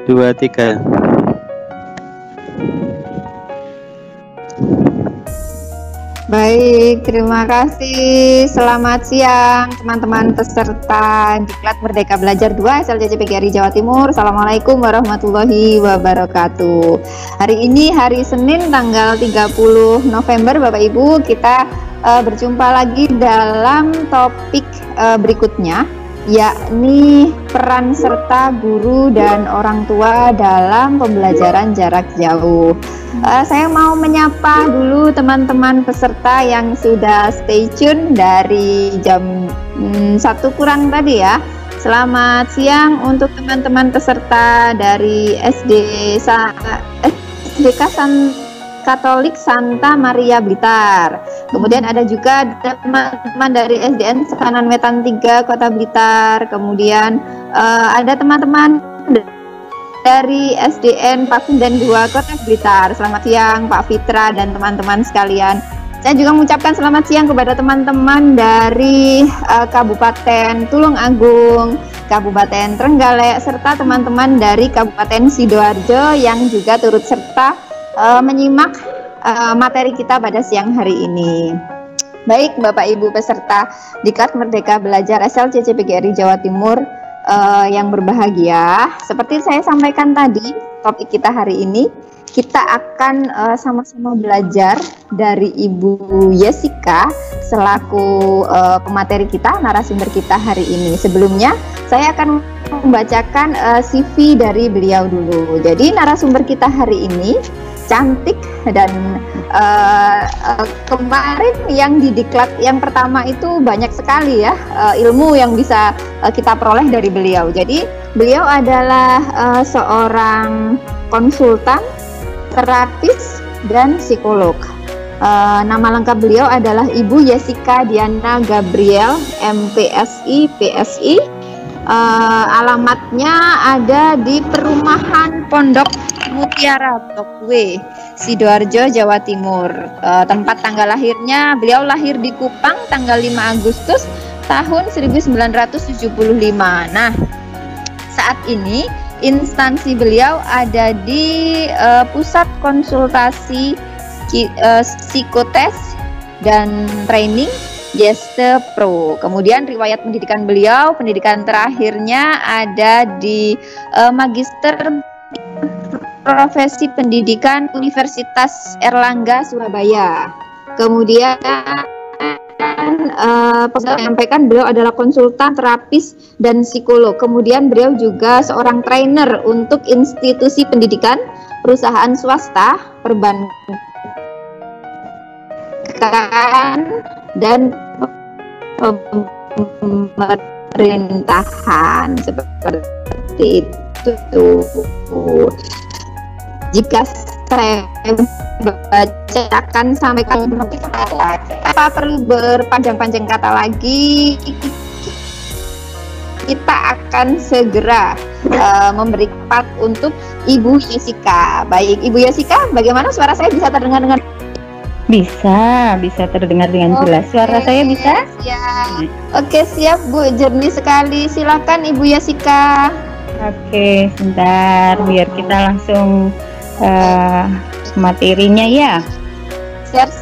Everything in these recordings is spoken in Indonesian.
2, 3. Baik, terima kasih. Selamat siang teman-teman peserta Diklat Merdeka Belajar 2 SLCC PGRI Jawa Timur. Assalamualaikum warahmatullahi wabarakatuh. Hari ini hari Senin tanggal 30 November Bapak Ibu, kita berjumpa lagi dalam topik berikutnya, yakni peran serta guru dan orang tua dalam pembelajaran jarak jauh. Saya mau menyapa dulu teman-teman peserta yang sudah stay tune dari jam 1 kurang tadi ya. Selamat siang untuk teman-teman peserta dari SDK Katolik Santa Maria Blitar. Kemudian ada juga teman-teman dari SDN Sekanan Wetan 3 Kota Blitar. Kemudian ada teman-teman dari SDN Pakundan 2 Kota Blitar. Selamat siang Pak Fitra dan teman-teman sekalian. Saya juga mengucapkan selamat siang kepada teman-teman dari Kabupaten Tulung Agung, Kabupaten Trenggalek, serta teman-teman dari Kabupaten Sidoarjo yang juga turut serta menyimak materi kita pada siang hari ini. Baik Bapak Ibu peserta Diklat Merdeka Belajar SLCC PGRI Jawa Timur yang berbahagia, seperti saya sampaikan tadi, topik kita hari ini kita akan sama-sama belajar dari Ibu Yesika selaku pemateri kita, narasumber kita hari ini. Sebelumnya saya akan membacakan CV dari beliau dulu. Jadi narasumber kita hari ini cantik dan kemarin yang di diklat yang pertama itu banyak sekali ya ilmu yang bisa kita peroleh dari beliau. Jadi beliau adalah seorang konsultan, terapis, dan psikolog. Nama lengkap beliau adalah Ibu Yesika Diana Gabriel, MPSI, PSI. Alamatnya ada di Perumahan Pondok Mutiara Blok W, Sidoarjo, Jawa Timur. Tempat tanggal lahirnya, beliau lahir di Kupang tanggal 5 Agustus tahun 1975. Nah, saat ini instansi beliau ada di Pusat Konsultasi Psikotes dan Training Geste Pro. Kemudian riwayat pendidikan beliau, pendidikan terakhirnya ada di Magister Profesi Pendidikan Universitas Erlangga Surabaya. Kemudian saya sampaikan beliau adalah konsultan, terapis, dan psikolog. Kemudian beliau juga seorang trainer untuk institusi pendidikan, perusahaan swasta, perbankan, dan pemerintahan seperti itu. Jika saya bacakan sampai apa perlu berpanjang-panjang kata lagi, kita akan segera memberi part untuk Ibu Yesika. Baik, Ibu Yesika, bagaimana suara saya bisa terdengar dengan bisa terdengar dengan jelas. Suara saya bisa? Siap. Oke, siap Bu, jernih sekali. Silakan Ibu Yesika. Oke, sebentar biar kita langsung materinya ya. Share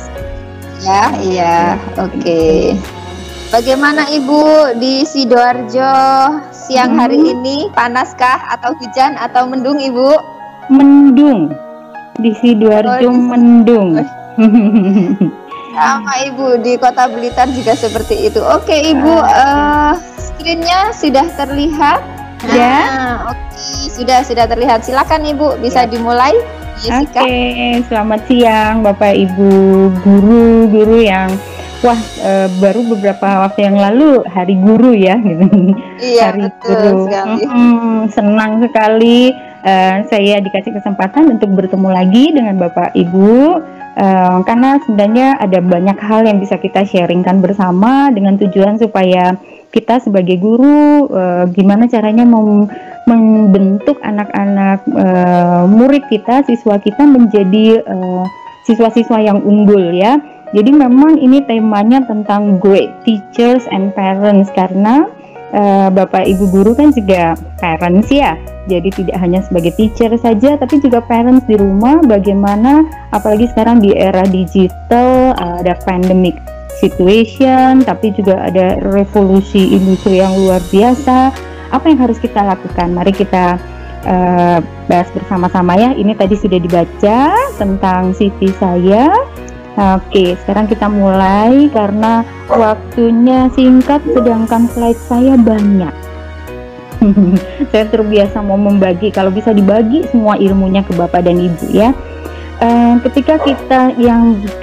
ya, iya. Oke. Bagaimana Ibu di Sidoarjo siang hari ini? Panaskah atau hujan atau mendung Ibu? Mendung. Di Sidoarjo mendung. Sama Ibu, di Kota Blitar juga seperti itu. Oke Ibu, screennya sudah terlihat? Ya. Oke, sudah terlihat. Silakan Ibu, bisa dimulai. Yesika. Oke, selamat siang Bapak Ibu guru yang baru beberapa waktu yang lalu hari guru ya gitu. Iya, hari betul guru. Sekali. Senang sekali saya dikasih kesempatan untuk bertemu lagi dengan Bapak Ibu. Karena sebenarnya ada banyak hal yang bisa kita sharingkan bersama dengan tujuan supaya kita sebagai guru gimana caranya membentuk anak-anak murid kita, siswa kita menjadi siswa-siswa yang unggul ya. Jadi memang ini temanya tentang great teachers and parents karena Bapak Ibu guru kan juga parents ya. Jadi tidak hanya sebagai teacher saja, tapi juga parents di rumah. Bagaimana, apalagi sekarang di era digital, ada pandemic situation, tapi juga ada revolusi industri yang luar biasa. Apa yang harus kita lakukan? Mari kita bahas bersama-sama ya. Ini tadi sudah dibaca tentang CV saya. Oke, sekarang kita mulai karena waktunya singkat, sedangkan slide saya banyak. Saya terbiasa mau membagi, kalau bisa dibagi semua ilmunya ke Bapak dan Ibu ya. Ketika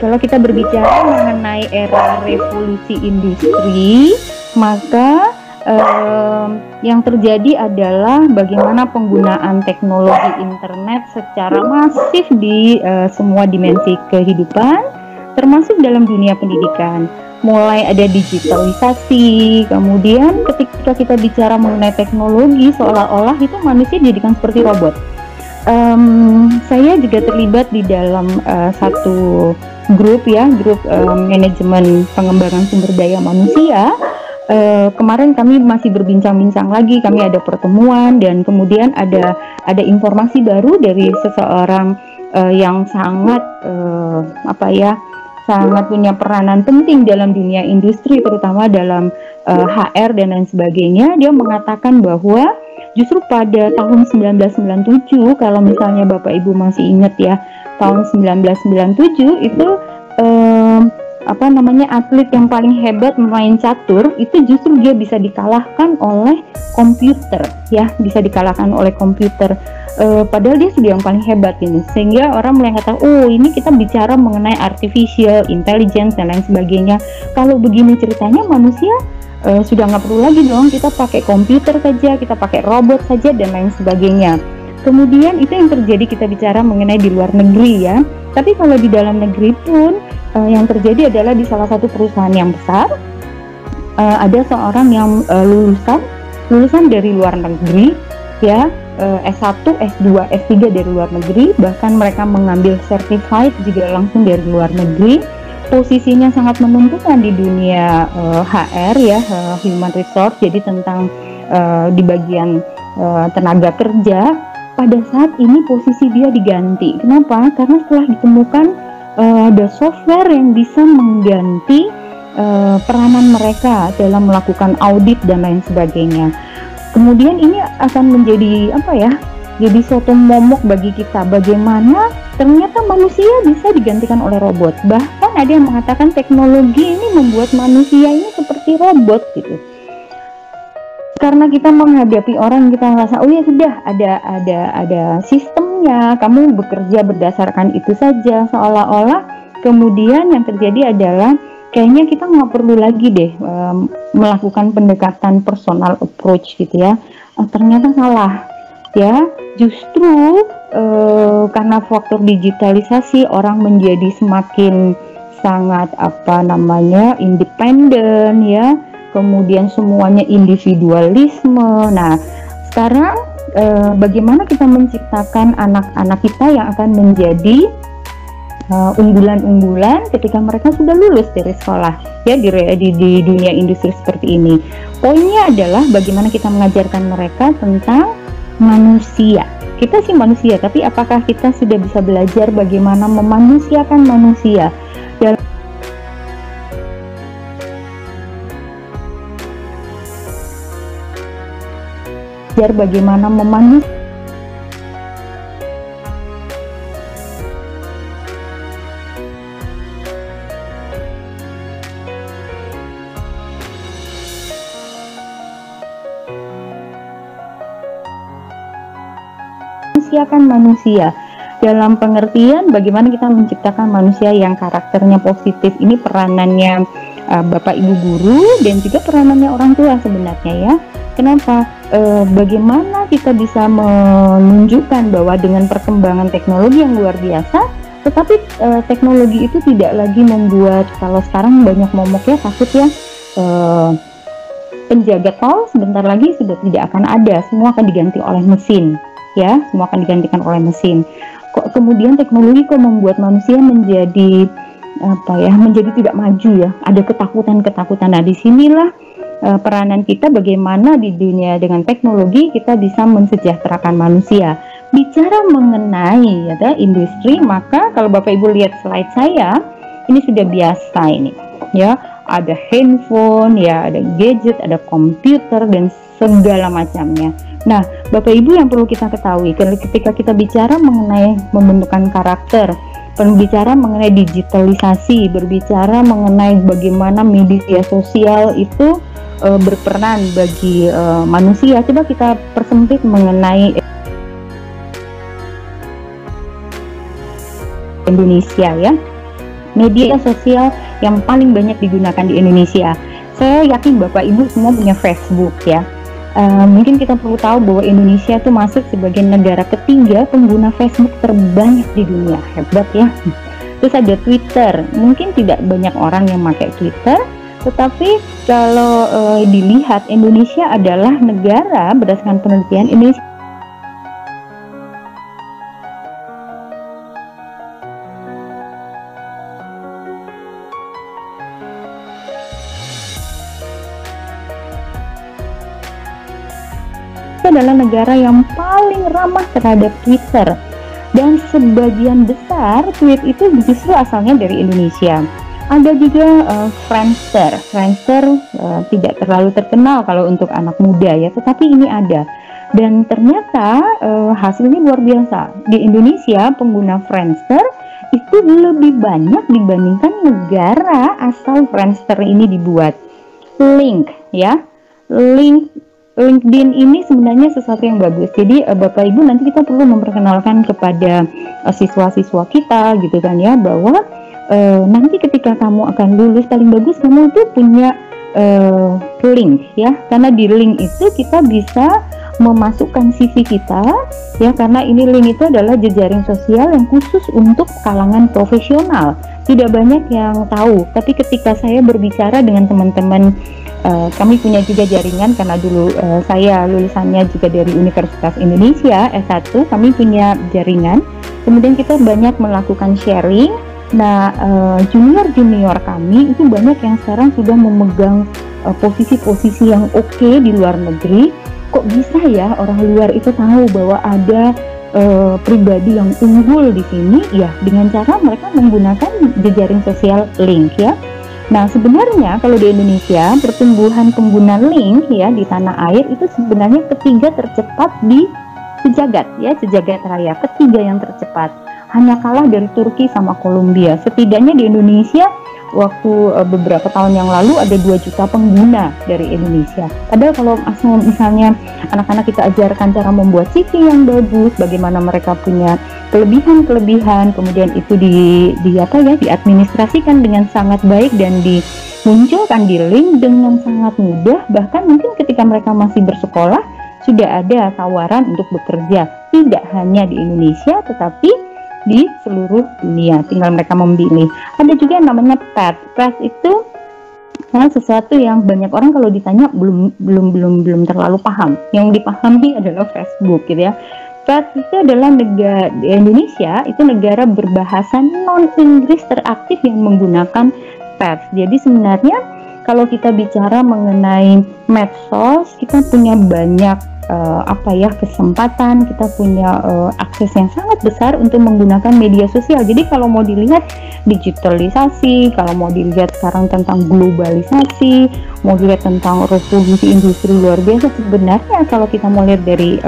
kalau kita berbicara mengenai era revolusi industri, maka yang terjadi adalah bagaimana penggunaan teknologi internet secara masif di semua dimensi kehidupan, termasuk dalam dunia pendidikan. Mulai ada digitalisasi, kemudian ketika kita bicara mengenai teknologi, seolah-olah itu manusia dijadikan seperti robot. Saya juga terlibat di dalam satu grup ya, grup manajemen pengembangan sumber daya manusia. Kemarin kami masih berbincang-bincang lagi, kami ada pertemuan dan kemudian ada informasi baru dari seseorang yang sangat sangat punya peranan penting dalam dunia industri, terutama dalam HR dan lain sebagainya. Dia mengatakan bahwa justru pada tahun 1997, kalau misalnya Bapak Ibu masih ingat ya, tahun 1997 itu atlet yang paling hebat main catur itu justru dia bisa dikalahkan oleh komputer ya, bisa dikalahkan oleh komputer. Padahal dia sudah yang paling hebat ini, sehingga orang mulai kata, oh ini kita bicara mengenai artificial intelligence dan lain sebagainya. Kalau begini ceritanya manusia sudah nggak perlu lagi dong kita pakai komputer saja, kita pakai robot saja dan lain sebagainya. Kemudian itu yang terjadi, kita bicara mengenai di luar negeri ya. Tapi kalau di dalam negeri pun yang terjadi adalah di salah satu perusahaan yang besar, ada seorang yang lulusan dari luar negeri ya, S1, S2, S3 dari luar negeri, bahkan mereka mengambil certified juga langsung dari luar negeri. Posisinya sangat menentukan di dunia HR ya, human resource, jadi tentang di bagian tenaga kerja. Pada saat ini posisi dia diganti. Kenapa? Karena setelah ditemukan ada software yang bisa mengganti peranan mereka dalam melakukan audit dan lain sebagainya. Kemudian ini akan menjadi jadi suatu momok bagi kita, bagaimana ternyata manusia bisa digantikan oleh robot. Bahkan ada yang mengatakan teknologi ini membuat manusia ini seperti robot gitu. Karena kita menghadapi orang, kita merasa oh ya sudah ada sistemnya, kamu bekerja berdasarkan itu saja, seolah-olah kemudian yang terjadi adalah kayaknya kita nggak perlu lagi deh melakukan pendekatan personal approach gitu ya. Ternyata salah ya, justru karena faktor digitalisasi orang menjadi semakin sangat independen ya, kemudian semuanya individualisme. Nah sekarang bagaimana kita menciptakan anak-anak kita yang akan menjadi unggulan-unggulan ketika mereka sudah lulus dari sekolah ya, di dunia industri seperti ini. Poinnya adalah bagaimana kita mengajarkan mereka tentang manusia. Kita sih manusia, tapi apakah kita sudah bisa belajar bagaimana memanusiakan manusia dalam bagaimana memanusiakan manusia dalam pengertian bagaimana kita menciptakan manusia yang karakternya positif. Ini peranannya Bapak Ibu guru dan juga peranannya orang tua sebenarnya ya. Kenapa? Bagaimana kita bisa menunjukkan bahwa dengan perkembangan teknologi yang luar biasa, tetapi teknologi itu tidak lagi membuat, kalau sekarang banyak momok ya, takut ya, penjaga tol sebentar lagi sudah tidak akan ada, semua akan diganti oleh mesin. Ya, semua akan digantikan oleh mesin. Kok kemudian teknologi membuat manusia menjadi menjadi tidak maju ya? Ada ketakutan-ketakutan. Nah, disinilah peranan kita bagaimana di dunia dengan teknologi kita bisa mensejahterakan manusia. Bicara mengenai ya, industri, maka kalau Bapak Ibu lihat slide saya, ini sudah biasa ini ya, ada handphone ya, ada gadget, ada komputer dan segala macamnya. Nah, Bapak Ibu yang perlu kita ketahui ketika kita bicara mengenai membentukkan karakter, berbicara mengenai digitalisasi, berbicara mengenai bagaimana media sosial itu berperan bagi manusia. Coba kita persempit mengenai Indonesia ya. Media sosial yang paling banyak digunakan di Indonesia. Saya yakin Bapak Ibu semua punya Facebook ya. Mungkin kita perlu tahu bahwa Indonesia itu masuk sebagai negara ketiga pengguna Facebook terbanyak di dunia. Hebat ya. Terus ada Twitter. Mungkin tidak banyak orang yang pakai Twitter, tetapi kalau dilihat Indonesia adalah negara, berdasarkan penelitian, Indonesia adalah negara yang paling ramah terhadap Twitter, dan sebagian besar tweet itu justru asalnya dari Indonesia. Ada juga Friendster. Friendster tidak terlalu terkenal kalau untuk anak muda ya, tetapi ini ada, dan ternyata hasilnya luar biasa. Di Indonesia pengguna Friendster itu lebih banyak dibandingkan negara asal Friendster ini dibuat. Link ya, LinkedIn ini sebenarnya sesuatu yang bagus. Jadi Bapak Ibu nanti kita perlu memperkenalkan kepada siswa-siswa kita gitu kan ya, bahwa nanti ketika kamu akan lulus paling bagus kamu itu punya link ya, karena di link itu kita bisa memasukkan CV kita ya, karena ini link itu adalah jejaring sosial yang khusus untuk kalangan profesional. Tidak banyak yang tahu, tapi ketika saya berbicara dengan teman-teman, kami punya juga jaringan karena dulu saya lulusannya juga dari Universitas Indonesia S1, kami punya jaringan, kemudian kita banyak melakukan sharing. Nah, junior kami itu banyak yang sekarang sudah memegang posisi-posisi yang oke di luar negeri. Kok bisa ya orang luar itu tahu bahwa ada pribadi yang unggul di sini? Ya, dengan cara mereka menggunakan jejaring sosial link ya. Nah, sebenarnya kalau di Indonesia pertumbuhan pengguna link ya di tanah air itu sebenarnya ketiga tercepat di sejagat ya, sejagat raya, ketiga yang tercepat. Hanya kalah dari Turki sama Kolombia. Setidaknya di Indonesia waktu beberapa tahun yang lalu ada 2 juta pengguna dari Indonesia. Padahal kalau misalnya anak-anak kita ajarkan cara membuat CV yang bagus, bagaimana mereka punya kelebihan, kemudian itu diadministrasikan dengan sangat baik dan dimunculkan di link dengan sangat mudah, bahkan mungkin ketika mereka masih bersekolah sudah ada tawaran untuk bekerja, tidak hanya di Indonesia tetapi di seluruh dunia, tinggal mereka memilih. Ada juga yang namanya pet itu sesuatu yang banyak orang kalau ditanya belum terlalu paham. Yang dipahami adalah Facebook gitu ya. Pet itu adalah negara di Indonesia, itu negara berbahasa non-Inggris teraktif yang menggunakan pet. Jadi sebenarnya kalau kita bicara mengenai medsos, kita punya banyak kesempatan, kita punya akses yang sangat besar untuk menggunakan media sosial. Jadi kalau mau dilihat digitalisasi, kalau mau dilihat sekarang tentang globalisasi, mau dilihat tentang revolusi industri luar biasa, sebenarnya kalau kita mau lihat dari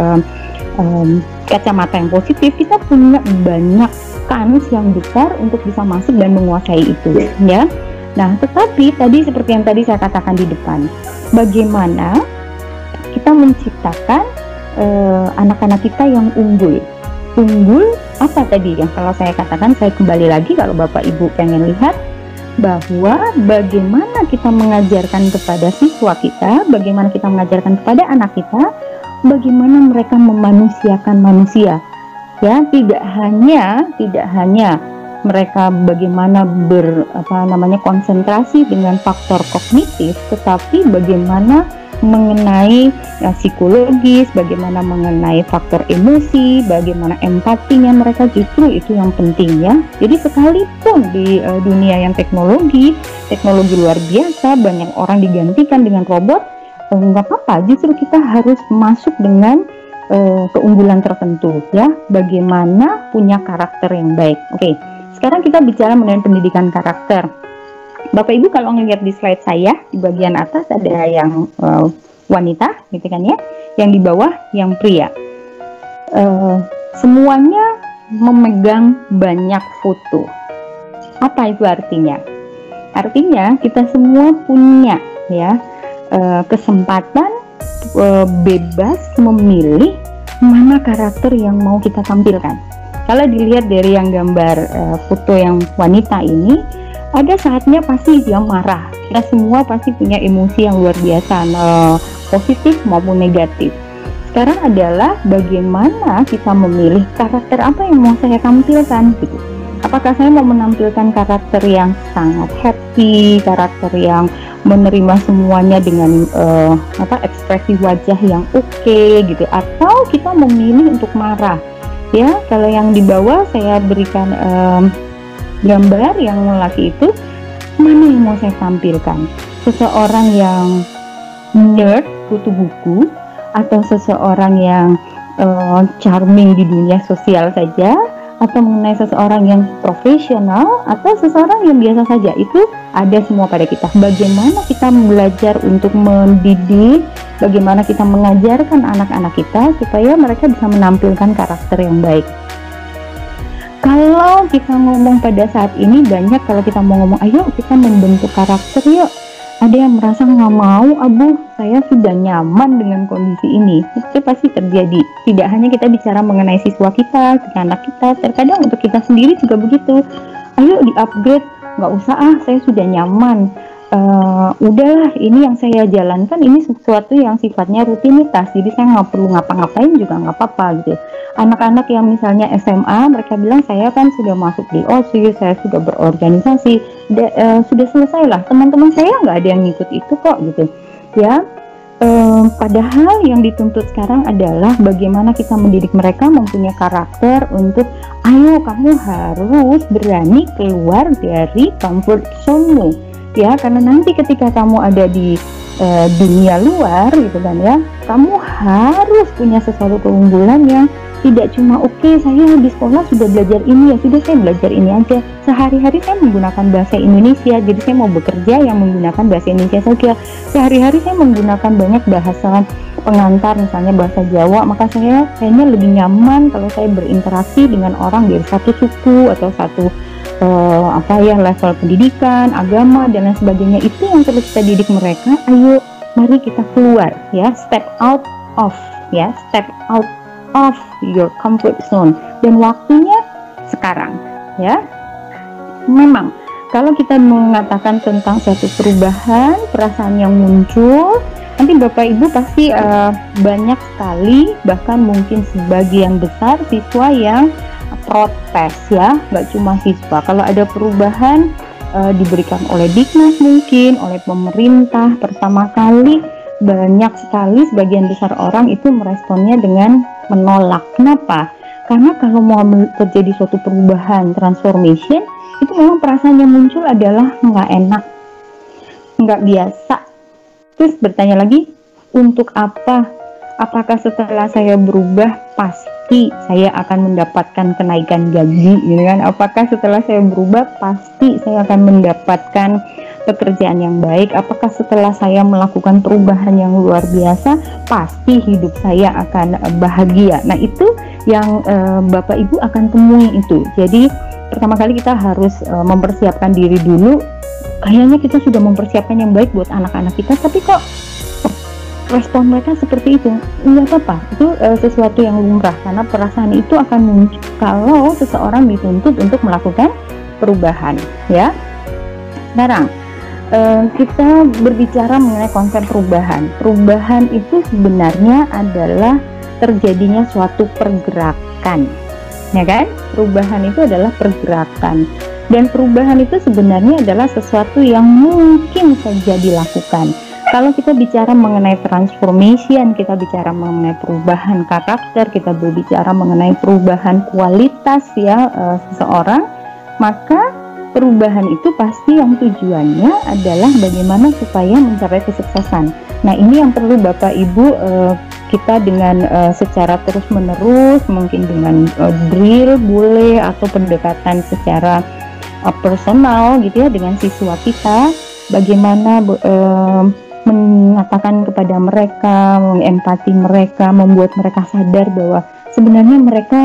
kacamata yang positif, kita punya banyak kans yang besar untuk bisa masuk dan menguasai itu ya. Nah, tetapi tadi seperti yang tadi saya katakan di depan, bagaimana kita menciptakan anak-anak kita yang unggul apa tadi yang kalau saya katakan, saya kembali lagi kalau Bapak Ibu pengen lihat bahwa bagaimana kita mengajarkan kepada siswa kita, bagaimana kita mengajarkan kepada anak kita, bagaimana mereka memanusiakan manusia ya, tidak hanya mereka bagaimana konsentrasi dengan faktor kognitif, tetapi bagaimana mengenai psikologis, bagaimana mengenai faktor emosi, bagaimana empatinya mereka, justru itu yang penting ya. Jadi sekalipun di dunia yang teknologi luar biasa, banyak orang digantikan dengan robot, nggak apa-apa, justru kita harus masuk dengan keunggulan tertentu ya, bagaimana punya karakter yang baik. Oke, sekarang kita bicara mengenai pendidikan karakter. Bapak Ibu kalau ngelihat di slide saya, di bagian atas ada yang wanita gitu kan ya, yang di bawah yang pria. Semuanya memegang banyak foto. Apa itu artinya? Artinya kita semua punya ya kesempatan bebas memilih mana karakter yang mau kita tampilkan. Kalau dilihat dari yang gambar foto yang wanita ini, ada saatnya pasti dia marah. Kita semua pasti punya emosi yang luar biasa, positif maupun negatif. Sekarang adalah bagaimana kita memilih karakter apa yang mau saya tampilkan gitu. Apakah saya mau menampilkan karakter yang sangat happy, karakter yang menerima semuanya dengan ekspresi wajah yang oke gitu, atau kita memilih untuk marah ya. Kalau yang di bawah saya berikan gambar yang lelaki itu, mana yang mau saya tampilkan? Seseorang yang nerd, kutu buku, atau seseorang yang charming di dunia sosial saja, atau mengenai seseorang yang profesional, atau seseorang yang biasa saja. Itu ada semua pada kita. Bagaimana kita belajar untuk mendidik, bagaimana kita mengajarkan anak-anak kita supaya mereka bisa menampilkan karakter yang baik. Kalau kita ngomong pada saat ini, banyak kalau kita mau ngomong, ayo kita membentuk karakter yuk. Ada yang merasa nggak mau, abu, saya sudah nyaman dengan kondisi ini. Itu pasti terjadi. Tidak hanya kita bicara mengenai siswa kita, anak kita, terkadang untuk kita sendiri juga begitu. Ayo di-upgrade, nggak usah saya sudah nyaman. Udahlah, ini yang saya jalankan, ini sesuatu yang sifatnya rutinitas, jadi saya nggak perlu ngapa-ngapain juga nggak apa-apa gitu. Anak-anak yang misalnya SMA, mereka bilang saya kan sudah masuk di OSIS, saya sudah berorganisasi, sudah selesai lah, teman-teman saya nggak ada yang ngikut itu kok gitu ya. Padahal yang dituntut sekarang adalah bagaimana kita mendidik mereka mempunyai karakter untuk, ayo kamu harus berani keluar dari comfort zone-mu ya, karena nanti ketika kamu ada di dunia luar gitu kan ya, kamu harus punya sesuatu keunggulan yang tidak cuma oke, saya di sekolah sudah belajar ini ya sudah saya belajar ini aja, sehari-hari saya menggunakan bahasa Indonesia, jadi saya mau bekerja yang menggunakan bahasa Indonesia saja, sehari-hari saya menggunakan banyak bahasa pengantar misalnya bahasa Jawa, maka saya kayaknya lebih nyaman kalau saya berinteraksi dengan orang dari satu suku atau satu level pendidikan, agama dan lain sebagainya. Itu yang perlu kita didik mereka. Ayo, mari kita keluar ya, step out of your comfort zone, dan waktunya sekarang ya. Memang kalau kita mengatakan tentang suatu perubahan, perasaan yang muncul, nanti Bapak Ibu pasti banyak sekali, bahkan mungkin sebagian besar siswa yang protes ya, nggak cuma siswa. Kalau ada perubahan diberikan oleh Diknas, mungkin oleh pemerintah, pertama kali banyak sekali sebagian besar orang itu meresponnya dengan menolak. Kenapa? Karena kalau mau terjadi suatu perubahan, transformation, itu memang perasaan yang muncul adalah nggak enak, nggak biasa. Terus bertanya lagi, untuk apa? Apakah setelah saya berubah pasti saya akan mendapatkan kenaikan gaji gitu kan? Apakah setelah saya berubah pasti saya akan mendapatkan pekerjaan yang baik? Apakah setelah saya melakukan perubahan yang luar biasa pasti hidup saya akan bahagia? Nah, itu yang Bapak Ibu akan temui itu. Jadi pertama kali kita harus mempersiapkan diri dulu. Kayaknya kita sudah mempersiapkan yang baik buat anak-anak kita, tapi kok respon mereka seperti itu. Nggak apa-apa, itu sesuatu yang lumrah, karena perasaan itu akan muncul kalau seseorang dituntut untuk melakukan perubahan ya. Sekarang kita berbicara mengenai konsep perubahan. Perubahan itu sebenarnya adalah terjadinya suatu pergerakan, ya kan? Perubahan itu adalah pergerakan, dan perubahan itu sebenarnya adalah sesuatu yang mungkin saja dilakukan. Kalau kita bicara mengenai transformation, kita bicara mengenai perubahan karakter, kita berbicara mengenai perubahan kualitas ya seseorang, maka perubahan itu pasti yang tujuannya adalah bagaimana supaya mencapai kesuksesan. Nah, ini yang perlu Bapak Ibu kita dengan secara terus-menerus, mungkin dengan drill boleh, atau pendekatan secara personal gitu ya dengan siswa kita, bagaimana mengatakan kepada mereka, mengempati mereka, membuat mereka sadar bahwa sebenarnya mereka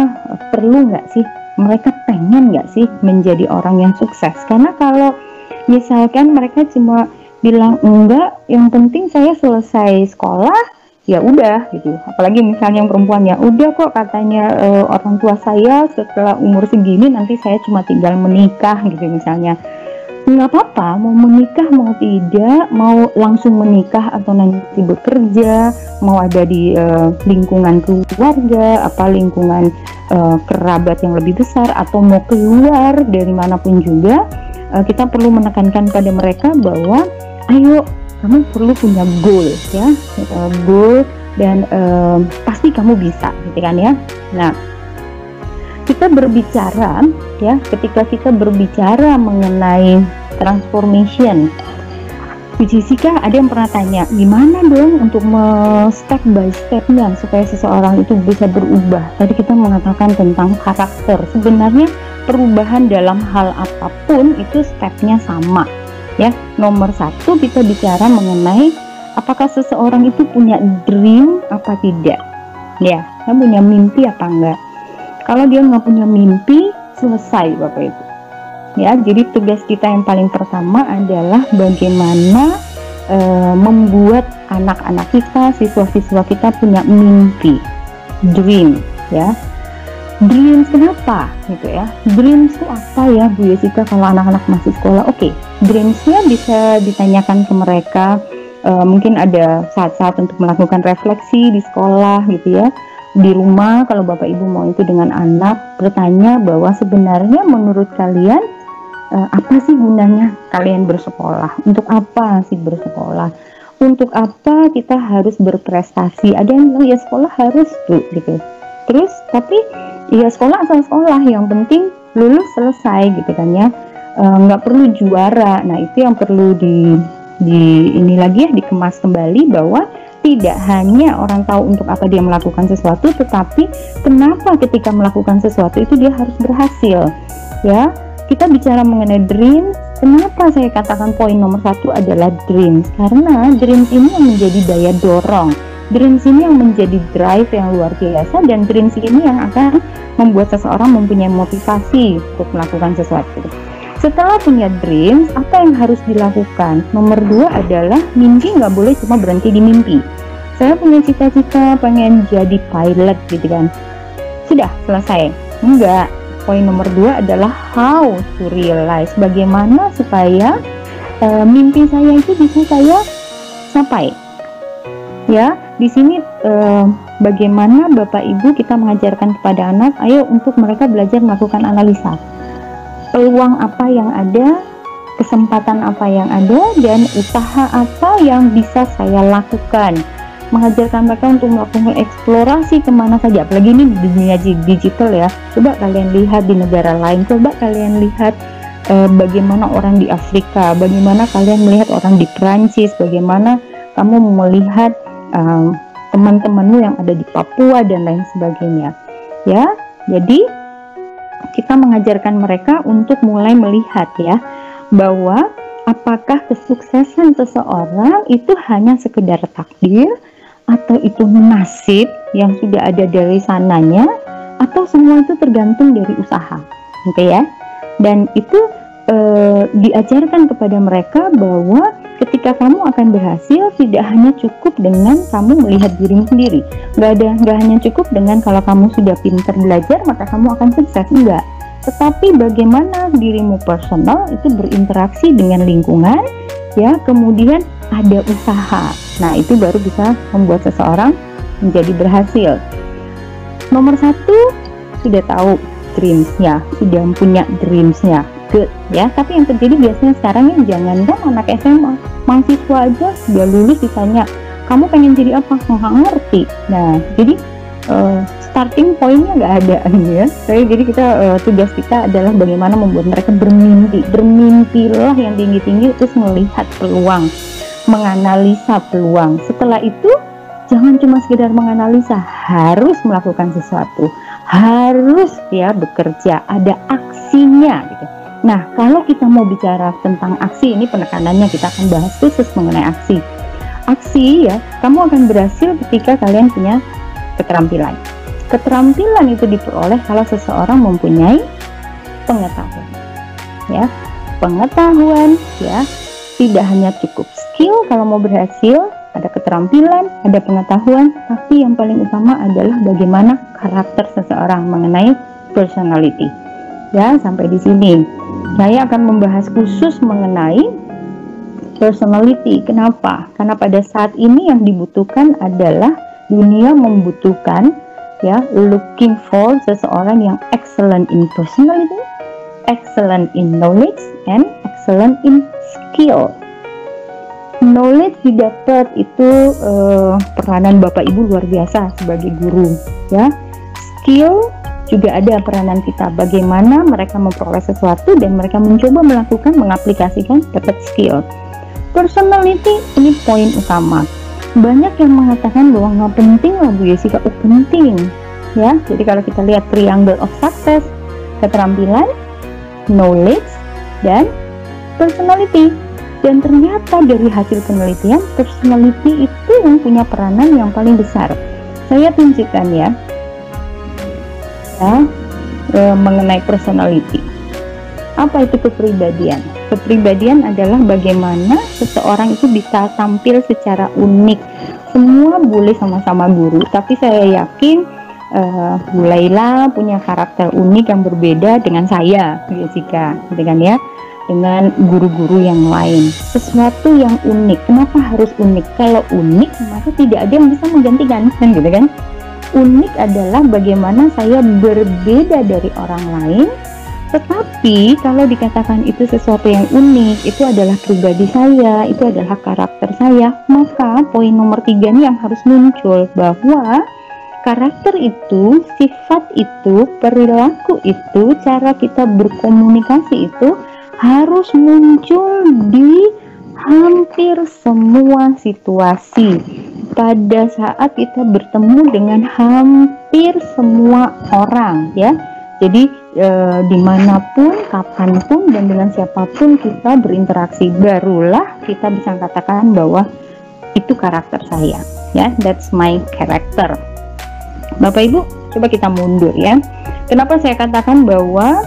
perlu nggak sih, mereka pengen nggak sih menjadi orang yang sukses. Karena kalau misalkan mereka cuma bilang enggak, yang penting saya selesai sekolah, ya udah gitu. Apalagi misalnya yang perempuan, ya udah kok katanya orang tua saya setelah umur segini nanti saya cuma tinggal menikah gitu misalnya. Nggak apa-apa, mau menikah mau tidak, mau langsung menikah atau nanti bekerja, mau ada di lingkungan keluarga, apa lingkungan kerabat yang lebih besar, atau mau keluar dari manapun juga, kita perlu menekankan pada mereka bahwa ayo, kamu perlu punya goal ya, goal, dan pasti kamu bisa gitu kan ya. Nah, kita berbicara ya, ketika kita berbicara mengenai transformation, Bu Jessica, ada yang pernah tanya, gimana dong untuk step by stepnya supaya seseorang itu bisa berubah? Tadi kita mengatakan tentang karakter. Sebenarnya perubahan dalam hal apapun itu stepnya sama ya. Nomor satu, kita bicara mengenai apakah seseorang itu punya dream apa tidak ya, dia punya mimpi apa enggak. Kalau dia nggak punya mimpi, selesai Bapak Ibu ya. Jadi tugas kita yang paling pertama adalah bagaimana membuat anak-anak kita, siswa-siswa kita punya mimpi, dream ya. Dreams kenapa gitu ya, dreams itu apa ya Bu Jessica kalau anak-anak masih sekolah? Oke, dreamsnya bisa ditanyakan ke mereka, mungkin ada saat-saat untuk melakukan refleksi di sekolah gitu ya. Di rumah kalau Bapak Ibu mau itu dengan anak, bertanya bahwa sebenarnya menurut kalian apa sih gunanya kalian bersekolah? Untuk apa sih bersekolah? Untuk apa kita harus berprestasi? Ada yang bilang ya sekolah harus tuh gitu. Terus tapi ya sekolah asal sekolah, yang penting lulus selesai gitu kan ya. Nggak perlu juara. Nah, itu yang perlu di ini lagi ya, dikemas kembali bahwa tidak hanya orang tahu untuk apa dia melakukan sesuatu, tetapi kenapa ketika melakukan sesuatu itu dia harus berhasil ya. Kita bicara mengenai dreams. Kenapa saya katakan poin nomor satu adalah dreams? Karena dreams ini yang menjadi daya dorong, dreams ini yang menjadi drive yang luar biasa, dan dreams ini yang akan membuat seseorang mempunyai motivasi untuk melakukan sesuatu. Setelah punya dreams, apa yang harus dilakukan? Nomor 2 adalah mimpi nggak boleh cuma berhenti di mimpi. Saya punya cita-cita pengen jadi pilot gitu kan. Sudah selesai? Enggak. Poin nomor 2 adalah how to realize. Bagaimana supaya mimpi saya itu bisa saya capai. Ya, di sini bagaimana Bapak Ibu kita mengajarkan kepada anak, ayo untuk mereka belajar melakukan analisa. Peluang apa yang ada, kesempatan apa yang ada, dan usaha apa yang bisa saya lakukan. Mengajarkan mereka untuk melakukan eksplorasi kemana saja, apalagi ini di dunia digital ya. Coba kalian lihat di negara lain, coba kalian lihat bagaimana orang di Afrika, bagaimana kalian melihat orang di Prancis, bagaimana kamu melihat teman-temanmu yang ada di Papua dan lain sebagainya ya. Jadi kita mengajarkan mereka untuk mulai melihat ya, bahwa apakah kesuksesan seseorang itu hanya sekedar takdir, atau itu nasib yang sudah ada dari sananya, atau semua itu tergantung dari usaha, oke ya. Dan itu diajarkan kepada mereka bahwa ketika kamu akan berhasil, tidak hanya cukup dengan kamu melihat dirimu sendiri. Nggak hanya cukup dengan kalau kamu sudah pintar belajar maka kamu akan sukses, enggak. Tetapi bagaimana dirimu personal itu berinteraksi dengan lingkungan ya, kemudian ada usaha. Nah, itu baru bisa membuat seseorang menjadi berhasil. Nomor 1 sudah tahu dreamsnya, sudah punya dreamsnya. good ya. Tapi yang terjadi biasanya sekarang ya, jangankan anak SMA, mahasiswa aja sudah lulus ditanya kamu pengen jadi apa, nggak ngerti. Nah jadi starting pointnya nggak ada ya. Jadi kita tugas kita adalah bagaimana membuat mereka bermimpi. Bermimpilah yang tinggi-tinggi, terus melihat peluang, menganalisa peluang. Setelah itu jangan cuma sekedar menganalisa, harus melakukan sesuatu, harus ya bekerja, ada aksinya gitu. Nah kalau kita mau bicara tentang aksi, ini penekanannya kita akan bahas khusus mengenai aksi. Aksi ya, kamu akan berhasil ketika kalian punya keterampilan. Keterampilan itu diperoleh kalau seseorang mempunyai pengetahuan. Ya, pengetahuan ya, tidak hanya cukup skill kalau mau berhasil, ada keterampilan, ada pengetahuan, tapi yang paling utama adalah bagaimana karakter seseorang mengenai personality. Ya, sampai di sini. Saya akan membahas khusus mengenai personality. Kenapa? Karena pada saat ini yang dibutuhkan adalah dunia membutuhkan ya, looking for seseorang yang excellent in personality, excellent in knowledge, and excellent in skill. Knowledge didapat itu peranan Bapak Ibu luar biasa sebagai guru ya. Skill juga ada peranan kita, bagaimana mereka memperoleh sesuatu dan mereka mencoba melakukan, mengaplikasikan dapat skill. Personality ini poin utama. Banyak yang mengatakan bahwa nggak penting lah Bu Jessica. Penting ya. Jadi kalau kita lihat triangle of success, keterampilan, knowledge, dan personality. Dan ternyata dari hasil penelitian, personality itu yang punya peranan yang paling besar. Saya tunjukkan ya, mengenai personality. Apa itu kepribadian? Kepribadian adalah bagaimana seseorang itu bisa tampil secara unik. Semua boleh sama-sama guru, tapi saya yakin Bu Laila punya karakter unik yang berbeda dengan saya, Jessica, ya, dengan guru-guru yang lain. Sesuatu yang unik. Kenapa harus unik? Kalau unik, maka tidak ada yang bisa menggantikan, kan gitu kan? Unik adalah bagaimana saya berbeda dari orang lain. Tetapi kalau dikatakan itu sesuatu yang unik, itu adalah pribadi saya, itu adalah karakter saya, maka poin nomor 3 ini yang harus muncul, bahwa karakter itu, sifat itu, perilaku itu, cara kita berkomunikasi itu harus muncul di hampir semua situasi. Pada saat kita bertemu dengan hampir semua orang ya. Jadi dimanapun, kapanpun, dan dengan siapapun kita berinteraksi, barulah kita bisa katakan bahwa itu karakter saya ya, that's my character. Bapak Ibu, coba kita mundur ya. Kenapa saya katakan bahwa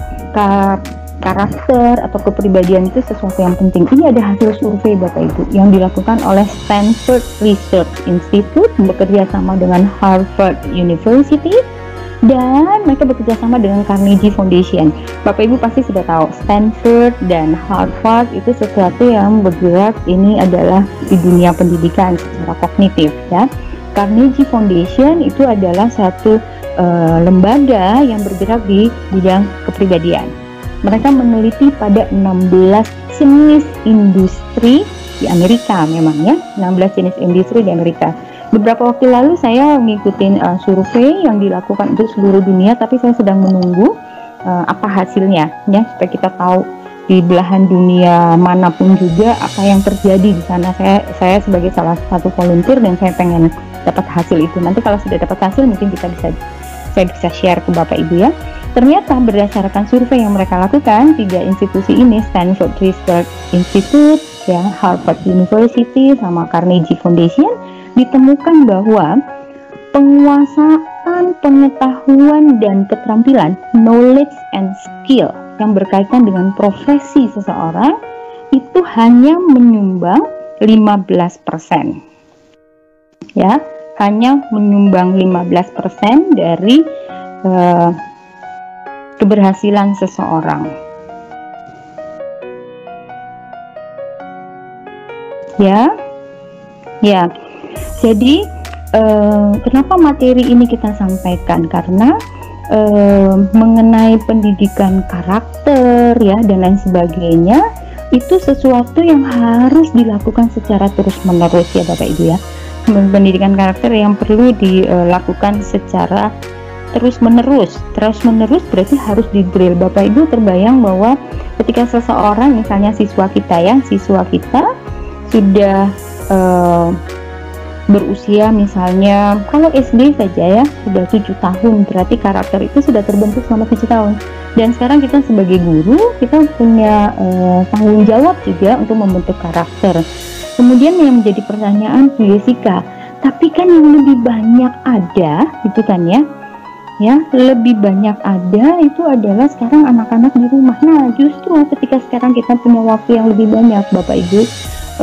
karakter atau kepribadian itu sesuatu yang penting? Ini ada hasil survei Bapak Ibu yang dilakukan oleh Stanford Research Institute bekerja sama dengan Harvard University, dan mereka bekerja sama dengan Carnegie Foundation. Bapak Ibu pasti sudah tahu Stanford dan Harvard itu sesuatu yang bergerak, ini adalah di dunia pendidikan secara kognitif ya. Carnegie Foundation itu adalah satu lembaga yang bergerak di bidang kepribadian. Mereka meneliti pada 16 jenis industri di Amerika, memang ya, 16 jenis industri di Amerika. Beberapa waktu lalu saya mengikuti survei yang dilakukan untuk seluruh dunia, tapi saya sedang menunggu apa hasilnya ya, supaya kita tahu di belahan dunia manapun juga apa yang terjadi di sana. Saya sebagai salah satu volunteer dan saya pengen dapat hasil itu. Nanti kalau sudah dapat hasil mungkin saya bisa share ke Bapak Ibu ya. Ternyata berdasarkan survei yang mereka lakukan, 3 institusi ini, Stanford Research Institute, ya, Harvard University, sama Carnegie Foundation, ditemukan bahwa penguasaan pengetahuan dan keterampilan, knowledge and skill, yang berkaitan dengan profesi seseorang, itu hanya menyumbang 15%. Ya, hanya menyumbang 15% dari keberhasilan seseorang. Ya. Jadi kenapa materi ini kita sampaikan? Karena mengenai pendidikan karakter ya dan lain sebagainya, itu sesuatu yang harus dilakukan secara terus-menerus ya Bapak Ibu ya. Pendidikan karakter yang perlu dilakukan secara terus-menerus berarti harus di-drill. Bapak Ibu terbayang bahwa ketika seseorang, misalnya siswa kita sudah berusia, misalnya kalau SD saja ya sudah 7 tahun, berarti karakter itu sudah terbentuk selama 7 tahun. Dan sekarang kita sebagai guru, kita punya tanggung jawab juga untuk membentuk karakter. Kemudian yang menjadi pertanyaan Bu Jessica, tapi kan yang lebih banyak ada itu kan ya lebih banyak ada itu adalah sekarang anak-anak di rumah. Nah justru ketika sekarang kita punya waktu yang lebih banyak Bapak Ibu,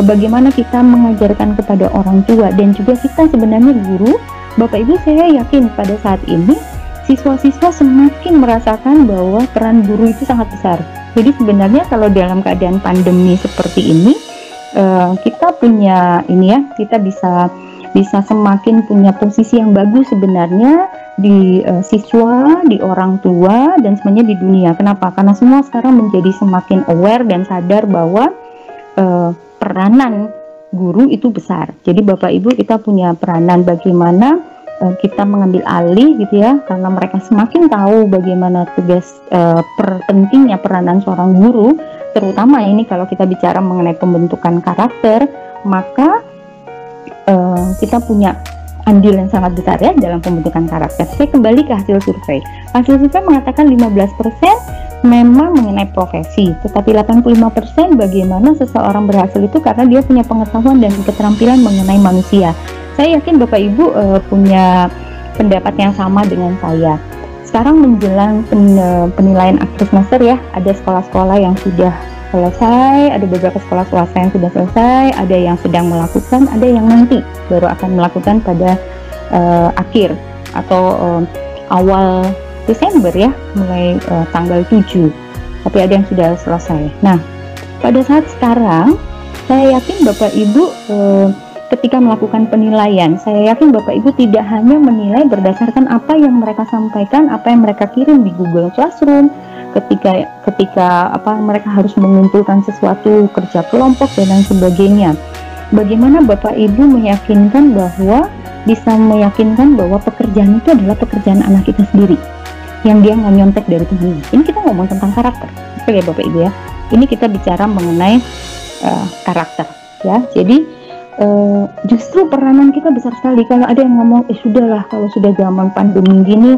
bagaimana kita mengajarkan kepada orang tua dan juga kita sebenarnya guru. Bapak Ibu, saya yakin pada saat ini siswa-siswa semakin merasakan bahwa peran guru itu sangat besar. Jadi sebenarnya kalau dalam keadaan pandemi seperti ini, kita punya kita bisa semakin punya posisi yang bagus sebenarnya di siswa, di orang tua, dan sebenarnya di dunia. Kenapa? Karena semua sekarang menjadi semakin aware dan sadar bahwa peranan guru itu besar. Jadi Bapak Ibu, kita punya peranan bagaimana kita mengambil alih gitu ya, karena mereka semakin tahu bagaimana tugas pentingnya peranan seorang guru, terutama ini kalau kita bicara mengenai pembentukan karakter, maka kita punya andil yang sangat besar ya dalam pembentukan karakter. Saya kembali ke hasil survei. Hasil survei mengatakan 15% memang mengenai profesi, tetapi 85% bagaimana seseorang berhasil itu karena dia punya pengetahuan dan keterampilan mengenai manusia. Saya yakin Bapak Ibu punya pendapat yang sama dengan saya. Sekarang menjelang penilaian akhir semester ya, ada sekolah-sekolah yang sudah selesai, ada beberapa sekolah swasta yang sudah selesai, ada yang sedang melakukan, ada yang nanti baru akan melakukan pada akhir atau awal Desember ya, mulai tanggal 7. Tapi ada yang sudah selesai. Nah, pada saat sekarang saya yakin Bapak Ibu ketika melakukan penilaian, saya yakin Bapak Ibu tidak hanya menilai berdasarkan apa yang mereka sampaikan, apa yang mereka kirim di Google Classroom, ketika mereka harus mengumpulkan sesuatu, kerja kelompok dan lain sebagainya. Bagaimana Bapak Ibu bisa meyakinkan bahwa pekerjaan itu adalah pekerjaan anak kita sendiri, yang dia nggak nyontek dari temannya. Ini kita ngomong tentang karakter, oke ya Bapak Ibu ya. Ini kita bicara mengenai karakter ya. Jadi justru peranan kita besar sekali. Kalau ada yang ngomong, sudahlah kalau sudah zaman pandemi gini,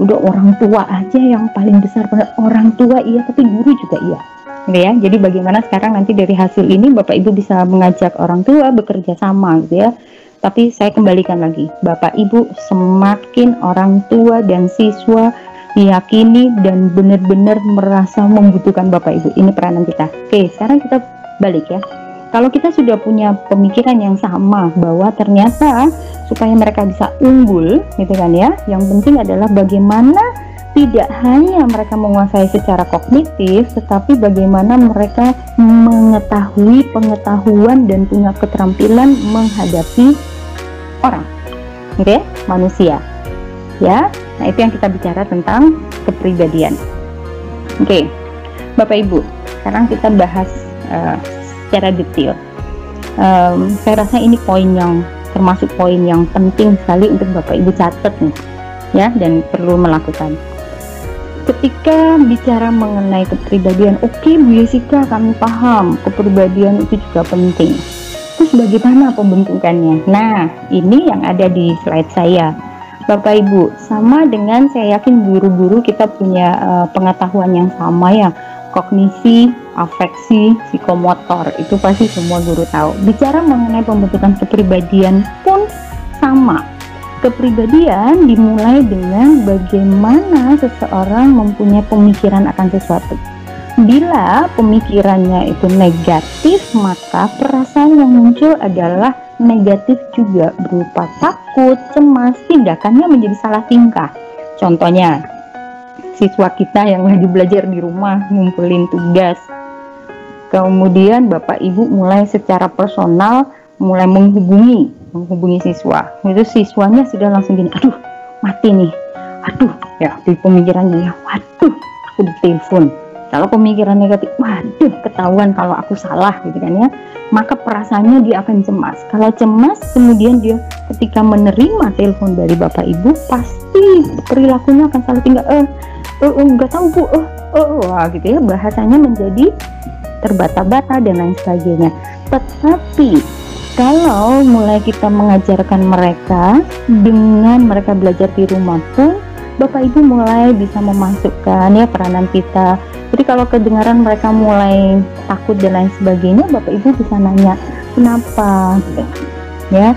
udah orang tua aja yang paling besar. Orang tua iya, tapi guru juga iya. Gitu ya. Jadi bagaimana sekarang nanti dari hasil ini Bapak Ibu bisa mengajak orang tua bekerja sama gitu ya. Tapi saya kembalikan lagi, Bapak Ibu, semakin orang tua dan siswa diyakini dan benar-benar merasa membutuhkan Bapak Ibu, ini peranan kita. Oke, sekarang kita balik ya. Kalau kita sudah punya pemikiran yang sama bahwa ternyata supaya mereka bisa unggul gitu kan ya, yang penting adalah bagaimana tidak hanya mereka menguasai secara kognitif, tetapi bagaimana mereka mengetahui pengetahuan dan punya keterampilan menghadapi orang, oke, manusia ya. Nah, itu yang kita bicara tentang kepribadian. Oke, Bapak Ibu, sekarang kita bahas secara detail. Saya rasa ini termasuk poin yang penting sekali untuk Bapak Ibu catat nih ya, dan perlu melakukan. Ketika bicara mengenai kepribadian, oke Bu Jessica, kami paham kepribadian itu juga penting. Terus bagaimana pembentukannya? Nah, ini yang ada di slide saya Bapak Ibu. Sama dengan saya yakin guru-guru kita punya pengetahuan yang sama ya, kognisi, afeksi, psikomotor, itu pasti semua guru tahu. Bicara mengenai pembentukan kepribadian pun sama. Kepribadian dimulai dengan bagaimana seseorang mempunyai pemikiran akan sesuatu. Bila pemikirannya itu negatif, maka perasaan yang muncul adalah negatif juga, berupa takut, cemas, tindakannya menjadi salah tingkah. Contohnya, siswa kita yang lagi belajar di rumah ngumpulin tugas, kemudian Bapak Ibu mulai secara personal mulai menghubungi siswa, itu siswanya sudah langsung gini, aduh mati nih, waduh, ya di pemikirannya ya, waduh, aku ditelepon. Kalau pemikiran negatif, waduh, ketahuan kalau aku salah gitu kan ya, maka perasaannya dia akan cemas. Kalau cemas, kemudian dia ketika menerima telepon dari bapak ibu, pasti perilakunya akan salah tinggal, nggak tahu bu, wah gitu ya, bahasanya menjadi terbata-bata dan lain sebagainya. Tetapi kalau mulai kita mengajarkan mereka dengan mereka belajar di rumah pun, bapak ibu mulai bisa memasukkan ya peranan kita. Jadi kalau kedengaran mereka mulai takut dan lain sebagainya, bapak ibu bisa nanya kenapa gitu ya.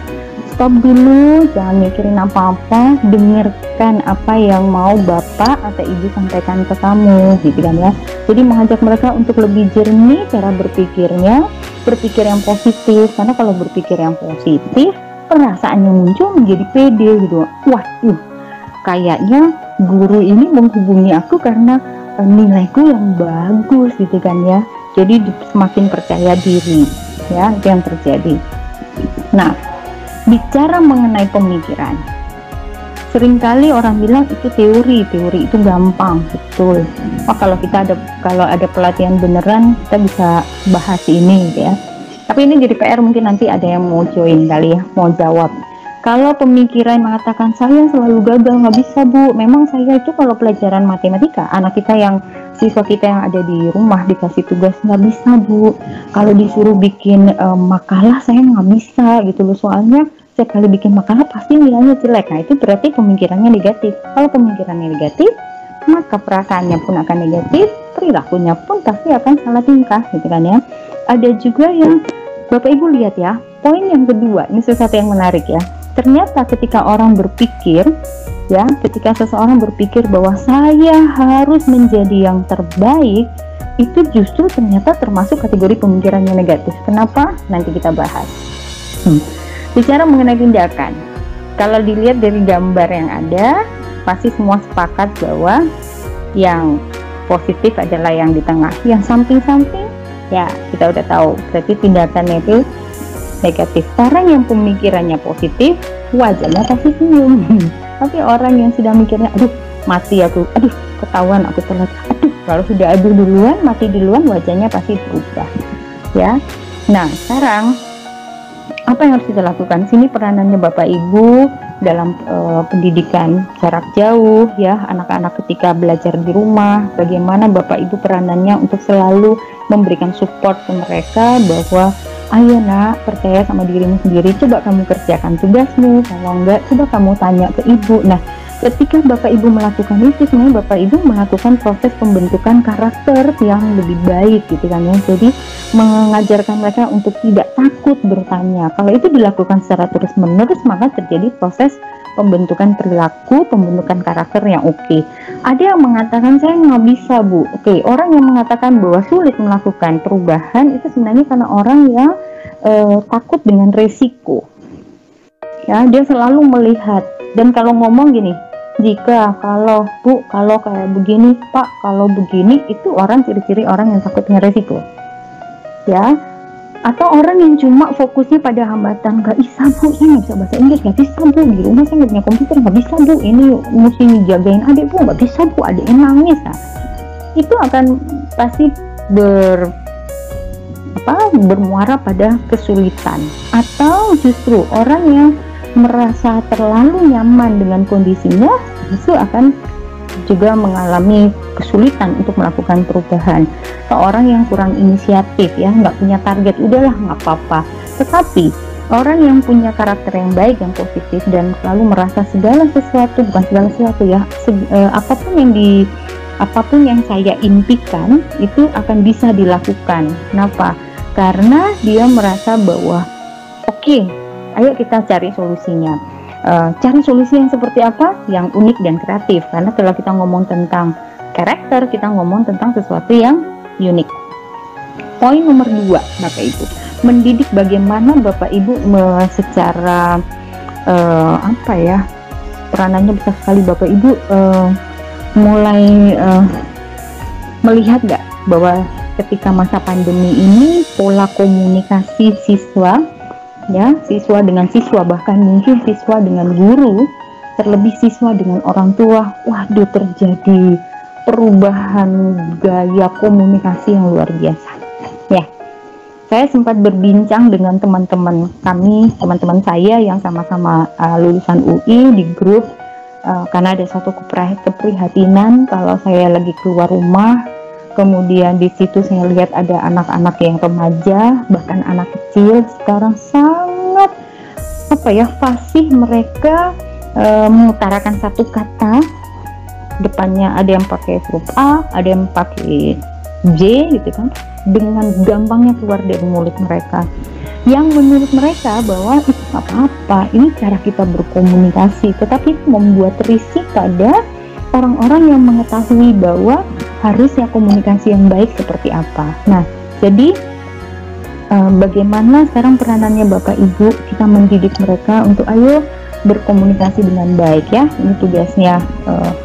Stop dulu, jangan mikirin apa-apa, dengarkan apa yang mau bapak atau ibu sampaikan ke kamu gitu kan ya. Jadi mengajak mereka untuk lebih jernih cara berpikirnya, berpikir yang positif, karena kalau berpikir yang positif perasaan yang muncul menjadi pede gitu. Waduh, kayaknya guru ini menghubungi aku karena nilaiku yang bagus gitu kan ya, jadi semakin percaya diri ya, itu yang terjadi. Nah, bicara mengenai pemikiran, seringkali orang bilang itu teori itu gampang, betul. Kalau ada pelatihan beneran kita bisa bahas ini gitu ya, tapi ini jadi PR, mungkin nanti ada yang mau join kali ya, mau jawab. Kalau pemikiran mengatakan saya selalu gagal, nggak bisa bu, memang saya itu kalau pelajaran matematika, anak kita yang siswa kita yang ada di rumah dikasih tugas nggak bisa bu, kalau disuruh bikin makalah saya nggak bisa gitu loh, soalnya setiap kali bikin makalah pasti nilainya jelek. Nah itu berarti pemikirannya negatif. Kalau pemikirannya negatif, maka perasaannya pun akan negatif, perilakunya pun pasti akan salah tingkah gitu kan ya. Ada juga yang bapak ibu lihat ya, poin yang kedua, ini sesuatu yang menarik ya. Ternyata ketika orang berpikir ya, ketika seseorang berpikir bahwa saya harus menjadi yang terbaik, itu justru ternyata termasuk kategori pemikiran yang negatif. Kenapa? Nanti kita bahas. Bicara mengenai tindakan, kalau dilihat dari gambar yang ada, pasti semua sepakat bahwa yang positif adalah yang di tengah, yang samping-samping ya kita udah tahu, berarti tindakannya itu negatif. Orang yang pemikirannya positif, wajahnya pasti senyum. Tapi orang yang sudah mikirnya, aduh mati aku, aduh ketahuan aku telat, aduh kalau sudah aduh duluan, mati duluan, wajahnya pasti berubah ya. Nah sekarang apa yang harus kita lakukan? Sini peranannya bapak ibu dalam pendidikan jarak jauh ya, anak-anak ketika belajar di rumah, bagaimana bapak ibu peranannya untuk selalu memberikan support ke mereka bahwa ayo nak, percaya sama dirimu sendiri, coba kamu kerjakan tugasmu, kalau enggak coba kamu tanya ke ibu. Nah ketika bapak ibu melakukan itu, sebenarnya bapak ibu melakukan proses pembentukan karakter yang lebih baik gitu kan ya. Jadi mengajarkan mereka untuk tidak takut bertanya. Kalau itu dilakukan secara terus menerus, maka terjadi proses pembentukan perilaku, pembentukan karakter yang oke. Ada yang mengatakan saya nggak bisa bu. Oke, orang yang mengatakan bahwa sulit melakukan perubahan itu sebenarnya karena orang yang takut dengan resiko ya, dia selalu melihat, dan kalau ngomong gini, jika kalau bu, kalau kayak begini pak, kalau begini, itu orang ciri-ciri orang yang takut dengan resiko ya. Atau orang yang cuma fokusnya pada hambatan, nggak bisa bu, saya nggak bisa bahasa Inggris, nggak bisa bu, di rumah saya nggak punya komputer, nggak bisa bu, ini mesti jagain adik bu, nggak bisa bu, adiknya nangis. Nah, itu akan pasti bermuara pada kesulitan. Atau justru orang yang merasa terlalu nyaman dengan kondisinya, justru akan juga mengalami kesulitan untuk melakukan perubahan. Atau orang yang kurang inisiatif ya, nggak punya target, udahlah nggak apa-apa. Tetapi orang yang punya karakter yang baik, yang positif, dan selalu merasa segala sesuatu, bukan segala sesuatu ya, apapun yang saya impikan itu akan bisa dilakukan. Kenapa? Karena dia merasa bahwa oke, ayo kita cari solusinya. Cari solusi yang seperti apa? Yang unik dan kreatif. Karena kalau kita ngomong tentang karakter, kita ngomong tentang sesuatu yang unik. Poin nomor 2, Bapak Ibu, mendidik bagaimana Bapak Ibu secara peranannya besar sekali. Bapak Ibu mulai melihat nggak bahwa ketika masa pandemi ini pola komunikasi siswa dengan siswa, bahkan mungkin siswa dengan guru terlebih siswa dengan orang tua, waduh terjadi perubahan gaya komunikasi yang luar biasa. Ya, saya sempat berbincang dengan teman-teman kami, teman-teman saya yang sama-sama lulusan UI di grup, karena ada satu keprihatinan kalau saya lagi keluar rumah, kemudian di situ saya lihat ada anak-anak yang remaja, bahkan anak kecil sekarang sangat fasih mereka mengutarakan satu kata, depannya ada yang pakai huruf A, ada yang pakai J gitu kan, dengan gampangnya keluar dari mulut mereka, yang menurut mereka bahwa itu apa-apa, ini cara kita berkomunikasi, tetapi membuat risih pada orang-orang yang mengetahui bahwa harusnya komunikasi yang baik seperti apa. Nah, jadi bagaimana sekarang peranannya Bapak Ibu, kita mendidik mereka untuk ayo berkomunikasi dengan baik ya. Ini tugasnya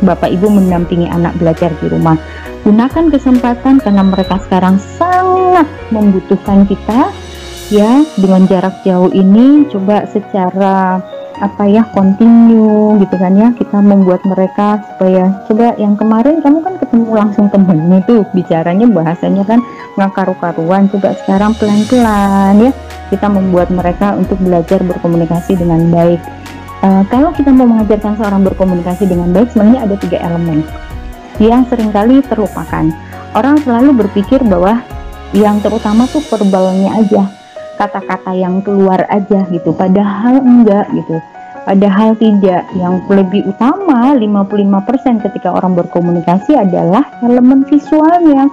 Bapak Ibu mendampingi anak belajar di rumah. Gunakan kesempatan karena mereka sekarang sangat membutuhkan kita ya. Dengan jarak jauh ini coba secara continue gitu kan ya, kita membuat mereka supaya coba, yang kemarin kamu kan ketemu langsung temennya tuh, bicaranya bahasanya kan nggak karu-karuan, coba sekarang pelan-pelan ya kita membuat mereka untuk belajar berkomunikasi dengan baik. Kalau kita mau mengajarkan seorang berkomunikasi dengan baik, sebenarnya ada 3 elemen yang seringkali terlupakan. Orang selalu berpikir bahwa yang terutama tuh verbalnya aja, kata-kata yang keluar aja gitu, padahal enggak gitu, padahal tidak. Yang lebih utama 55% ketika orang berkomunikasi adalah elemen visualnya.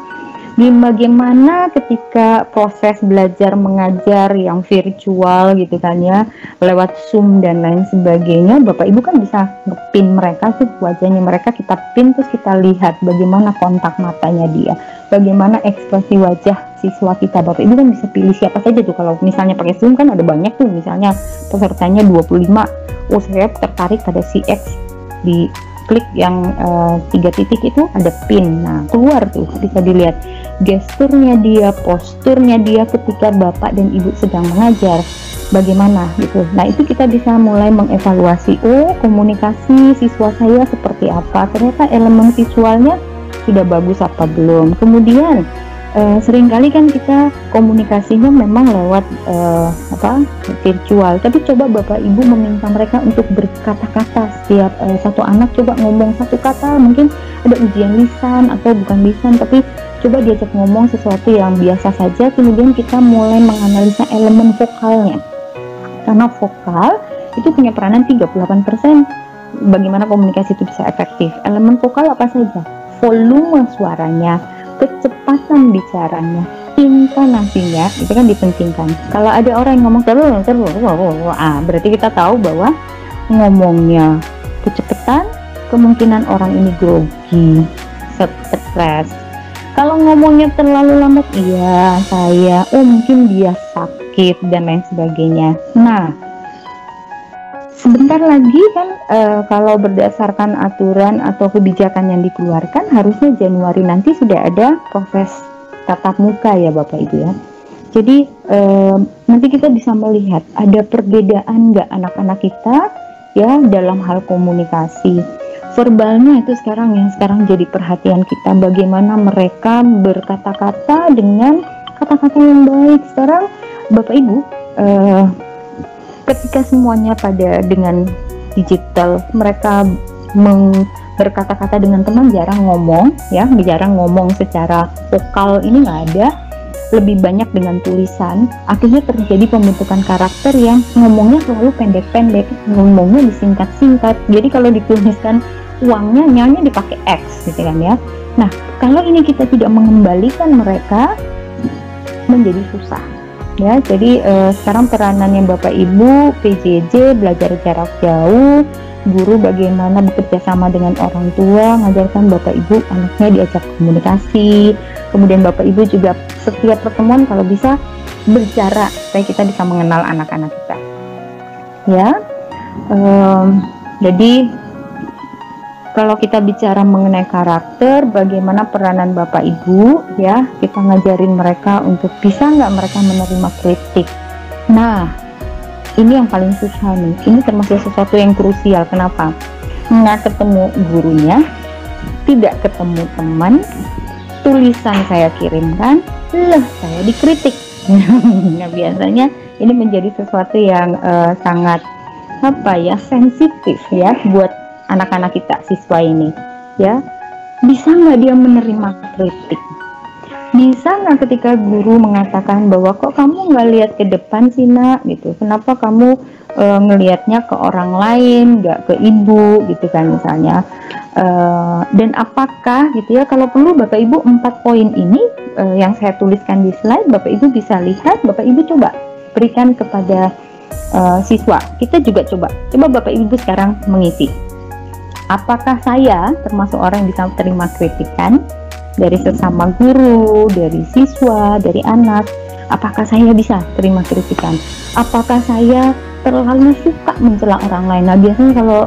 Bagaimana ketika proses belajar mengajar yang virtual gitu kan ya, lewat Zoom dan lain sebagainya, Bapak Ibu kan bisa ngepin mereka tuh, wajahnya mereka kita pin, terus kita lihat bagaimana kontak matanya dia, bagaimana ekspresi wajah siswa kita. Bapak Ibu kan bisa pilih siapa saja tuh. Kalau misalnya pakai Zoom kan ada banyak tuh, misalnya pesertanya 25, saya tertarik pada si X, di klik yang 3 titik itu ada pin, nah keluar tuh, bisa dilihat gesturnya dia, posturnya dia ketika Bapak dan Ibu sedang mengajar bagaimana gitu. Nah itu kita bisa mulai mengevaluasi, oh komunikasi siswa saya seperti apa, ternyata elemen visualnya sudah bagus apa belum. Kemudian seringkali kan kita komunikasinya memang lewat virtual, tapi coba Bapak Ibu meminta mereka untuk berkata-kata. Setiap satu anak coba ngomong satu kata, mungkin ada ujian lisan atau bukan lisan, tapi coba diajak ngomong sesuatu yang biasa saja. Kemudian kita mulai menganalisa elemen vokalnya, karena vokal itu punya peranan 38% bagaimana komunikasi itu bisa efektif. Elemen vokal apa saja? Volume suaranya, kecepatan bicaranya, intonasinya, itu kan dipentingkan. Kalau ada orang yang ngomong terus, berarti kita tahu bahwa ngomongnya kecepatan, kemungkinan orang ini grogi, stres. Kalau ngomongnya terlalu lambat, iya saya, mungkin dia sakit dan lain sebagainya. Nah, sebentar lagi kan kalau berdasarkan aturan atau kebijakan yang dikeluarkan, harusnya Januari nanti sudah ada proses tatap muka ya Bapak Ibu ya. Jadi nanti kita bisa melihat ada perbedaan nggak anak-anak kita ya dalam hal komunikasi. Verbalnya itu sekarang jadi perhatian kita, bagaimana mereka berkata-kata dengan kata-kata yang baik. Sekarang Bapak Ibu ketika semuanya pada dengan digital, mereka berkata-kata dengan teman jarang ngomong ya, jarang ngomong secara vokal, ini nggak ada, lebih banyak dengan tulisan. Akhirnya terjadi pembentukan karakter yang ngomongnya selalu pendek-pendek, ngomongnya disingkat-singkat. Jadi kalau dituliskan uangnya, nyanya dipakai X gitu kan ya. Nah, kalau ini kita tidak mengembalikan mereka, menjadi susah ya. Jadi sekarang peranannya Bapak Ibu, PJJ, belajar jarak jauh, guru bagaimana bekerja sama dengan orang tua, ngajarkan Bapak Ibu anaknya diajak komunikasi. Kemudian Bapak Ibu juga setiap pertemuan kalau bisa berbicara supaya kita bisa mengenal anak-anak kita ya. Jadi kalau kita bicara mengenai karakter, bagaimana peranan Bapak Ibu ya, kita ngajarin mereka untuk bisa nggak mereka menerima kritik. Nah, ini yang paling susah nih. Ini termasuk sesuatu yang krusial. Kenapa? Nggak ketemu gurunya, tidak ketemu teman, tulisan saya kirimkan, saya dikritik. Nah, biasanya ini menjadi sesuatu yang sangat sensitif ya buat anak-anak kita, siswa ini ya. Bisa nggak dia menerima kritik? Bisa nggak ketika guru mengatakan bahwa kok kamu nggak lihat ke depan sih nak gitu, kenapa kamu ngelihatnya ke orang lain, nggak ke ibu gitu kan misalnya. Dan apakah gitu ya, kalau perlu Bapak Ibu 4 poin ini yang saya tuliskan di slide, Bapak Ibu bisa lihat, Bapak Ibu coba berikan kepada siswa. Kita juga coba Bapak Ibu sekarang mengisi, apakah saya termasuk orang yang bisa terima kritikan dari sesama guru, dari siswa, dari anak? Apakah saya bisa terima kritikan? Apakah saya terlalu suka mencela orang lain? Nah, biasanya kalau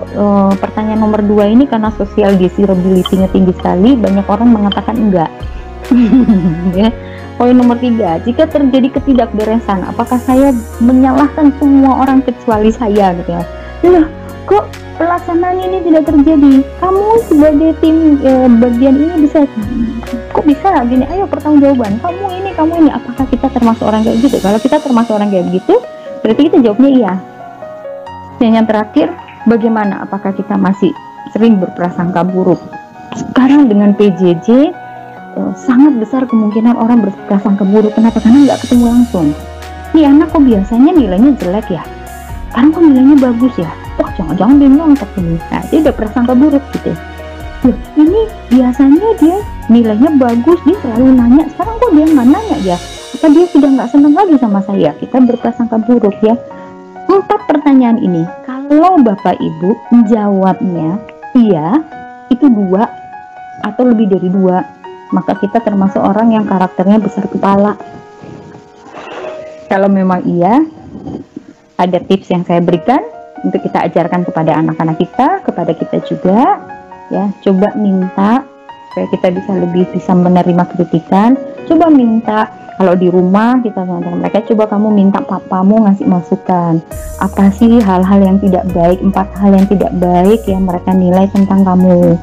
pertanyaan nomor 2 ini karena social desirability-nya tinggi sekali, banyak orang mengatakan enggak. Ya. Poin nomor 3, jika terjadi ketidakberesan, apakah saya menyalahkan semua orang kecuali saya gitu ya? Loh, kok pelaksanaan ini tidak terjadi? Kamu sebagai tim bagian ini kok bisa gini? Ayo pertanggungjawaban. Kamu ini. Apakah kita termasuk orang kayak gitu? Kalau kita termasuk orang kayak gitu, berarti kita jawabnya iya. Dan yang terakhir, bagaimana? Apakah kita masih sering berprasangka buruk? Sekarang dengan PJJ sangat besar kemungkinan orang berprasangka buruk. Kenapa? Karena nggak ketemu langsung. Nih anak kok biasanya nilainya jelek ya? Sekarang kok nilainya bagus ya? Wah, jangan-jangan dia nyontek ini. Nah, dia udah prasangka buruk gitu. Loh, ini biasanya dia nilainya bagus, dia selalu nanya. Sekarang kok dia nggak nanya ya? Apa dia sudah nggak senang lagi sama saya? Kita berprasangka buruk ya. 4 pertanyaan ini, kalau Bapak Ibu menjawabnya iya, itu 2 atau lebih dari 2, maka kita termasuk orang yang karakternya besar kepala. Kalau memang iya, ada tips yang saya berikan untuk kita ajarkan kepada anak-anak kita, kepada kita juga ya. Coba minta supaya kita bisa menerima kritikan. Coba minta, kalau di rumah kita mengatakan mereka, coba kamu minta papamu ngasih masukan, apa sih hal-hal yang tidak baik, 4 hal yang tidak baik yang mereka nilai tentang kamu.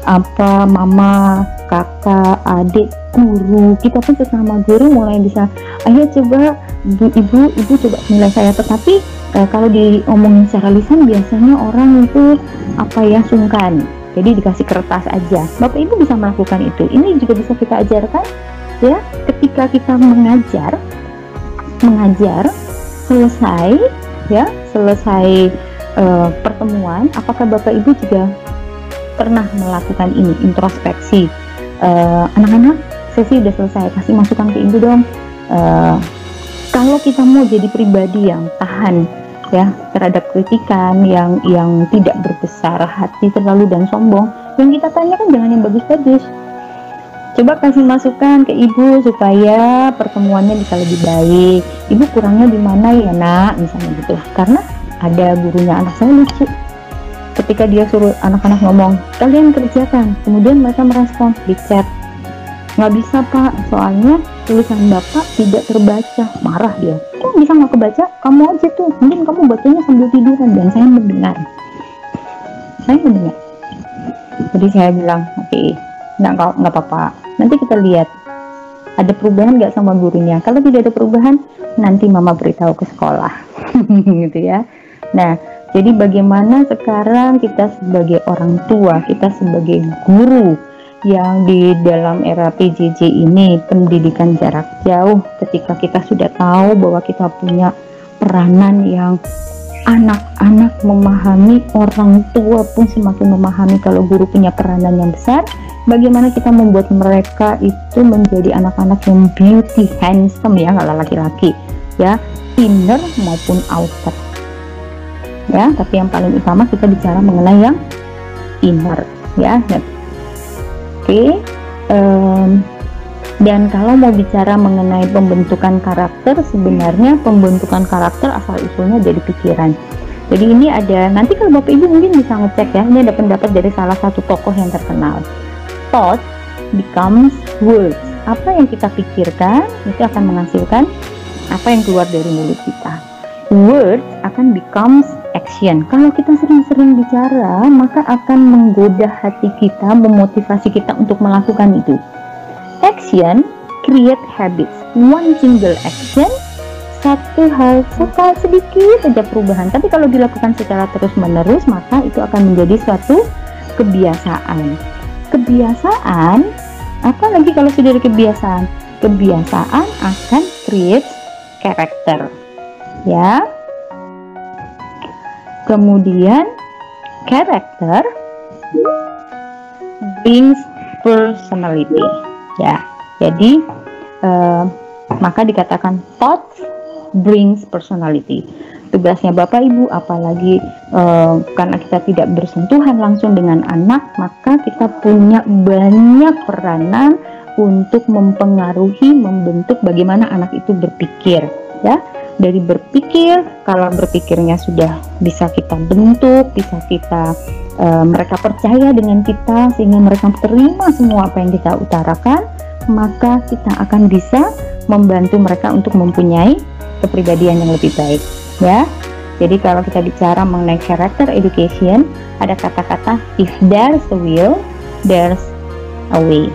Apa mama, kakak, adik, guru, kita pun sesama guru mulai bisa, ayo coba ibu coba nilai saya. Tetapi kalau diomongin secara lisan biasanya orang itu sungkan, jadi dikasih kertas aja. Bapak Ibu bisa melakukan itu. Ini juga bisa kita ajarkan ya, ketika kita mengajar selesai pertemuan, apakah Bapak Ibu juga pernah melakukan ini, introspeksi? Anak-anak, sesi udah selesai, kasih masukan ke ibu dong. Kalau kita mau jadi pribadi yang tahan ya terhadap kritikan, yang tidak berbesar hati terlalu dan sombong, yang kita tanyakan jangan yang bagus-bagus. Coba kasih masukan ke ibu supaya pertemuannya bisa lebih baik. Ibu kurangnya di mana ya nak, misalnya gitu. Karena ada gurunya anak saya lucu, ketika dia suruh anak-anak ngomong, kalian kerjakan, kemudian mereka merespon di chat, nggak bisa pak, soalnya tulisan bapak tidak terbaca. Marah dia, kok bisa nggak kebaca? Kamu aja tuh, mungkin kamu bacanya sambil tiduran. Dan saya mendengar. Jadi saya bilang, oke, nggak apa-apa, nanti kita lihat ada perubahan nggak sama gurunya. Kalau tidak ada perubahan, nanti mama beritahu ke sekolah. Gitu ya. Nah, jadi bagaimana sekarang kita sebagai orang tua, kita sebagai guru yang di dalam era PJJ ini, pendidikan jarak jauh, ketika kita sudah tahu bahwa kita punya peranan yang anak-anak memahami, orang tua pun semakin memahami kalau guru punya peranan yang besar, bagaimana kita membuat mereka itu menjadi anak-anak yang beauty, handsome ya, kalau laki-laki ya, inner maupun outer. Ya, tapi yang paling utama kita bicara mengenai yang inner ya. Oke. Dan kalau mau bicara mengenai pembentukan karakter, sebenarnya pembentukan karakter asal usulnya dari pikiran. Jadi ini ada, nanti kalau Bapak Ibu mungkin bisa ngecek ya, ini ada pendapat dari salah satu tokoh yang terkenal. Thought becomes words. Apa yang kita pikirkan itu akan menghasilkan apa yang keluar dari mulut kita. words akan becomes action. Kalau kita sering-sering bicara, maka akan menggoda hati kita, memotivasi kita untuk melakukan itu. Action create habits. One single action, satu hal sedikit saja perubahan, tapi kalau dilakukan secara terus-menerus, maka itu akan menjadi suatu kebiasaan. Kebiasaan, apalagi kalau sudah ada kebiasaan, kebiasaan akan create karakter, ya. Kemudian karakter brings personality, ya. Jadi maka dikatakan thoughts brings personality. Tugasnya Bapak Ibu, apalagi karena kita tidak bersentuhan langsung dengan anak, maka kita punya banyak peranan untuk mempengaruhi, membentuk bagaimana anak itu berpikir, ya. Dari berpikir, kalau berpikirnya sudah bisa kita bentuk, bisa kita mereka percaya dengan kita sehingga mereka terima semua apa yang kita utarakan, maka kita akan bisa membantu mereka untuk mempunyai kepribadian yang lebih baik, ya. Jadi kalau kita bicara mengenai character education, ada kata-kata if there's a will, there's a way.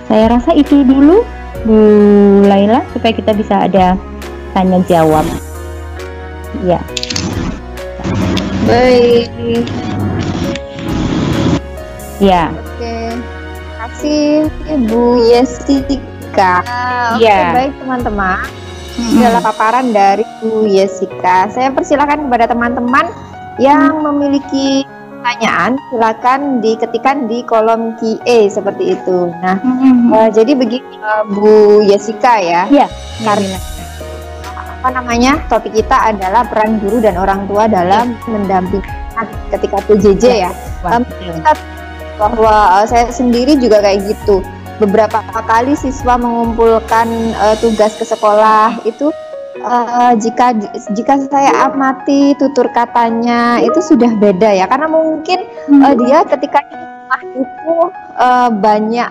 Saya rasa itu dulu Bu Laila, supaya kita bisa ada tanya jawab. Ya. Baik. Ya. Oke. Terima kasih Ibu Yesika. Oke, baik teman-teman. Adalah paparan dari Bu Yesika. Saya persilakan kepada teman-teman yang memiliki pertanyaan, silakan diketikkan di kolom Q&A seperti itu. Nah, jadi begini Bu Yesika ya. Iya. Karena topik kita adalah peran guru dan orang tua dalam mendampingi anak ketika PJJ ya. Kita bahwa saya sendiri juga kayak gitu. Beberapa kali siswa mengumpulkan tugas ke sekolah itu jika saya amati tutur katanya itu sudah beda ya, karena mungkin dia ketika di rumah itu banyak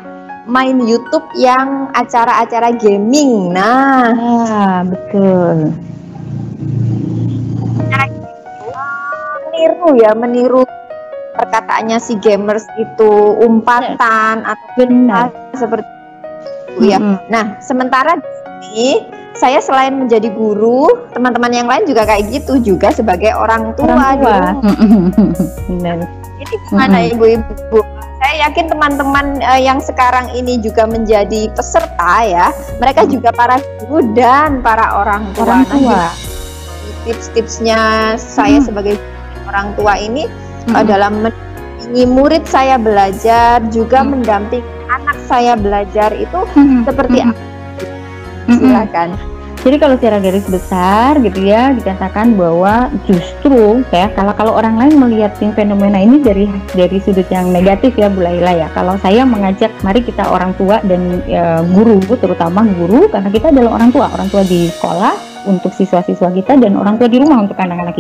main YouTube yang acara-acara gaming. Nah, betul. Meniru perkataannya si gamers itu, umpatan atau benar seperti itu ya. Nah, sementara di sini saya selain menjadi guru, teman-teman yang lain juga kayak gitu, juga sebagai orang tua. Benar. Jadi gimana ibu-ibu? Saya yakin teman-teman yang sekarang ini juga menjadi peserta ya, mereka juga para guru dan para orang tua. Nah, tips-tipsnya saya sebagai orang tua ini dalam mendampingi murid saya belajar, juga mendampingi anak saya belajar itu seperti apa? Silakan. Jadi kalau secara garis besar gitu ya, dikatakan bahwa justru ya kalau orang lain melihat fenomena ini dari sudut yang negatif ya Bu Laila ya. Kalau saya mengajak, mari kita orang tua dan guru, terutama guru, karena kita adalah orang tua di sekolah untuk siswa-siswa kita dan orang tua di rumah untuk anak-anak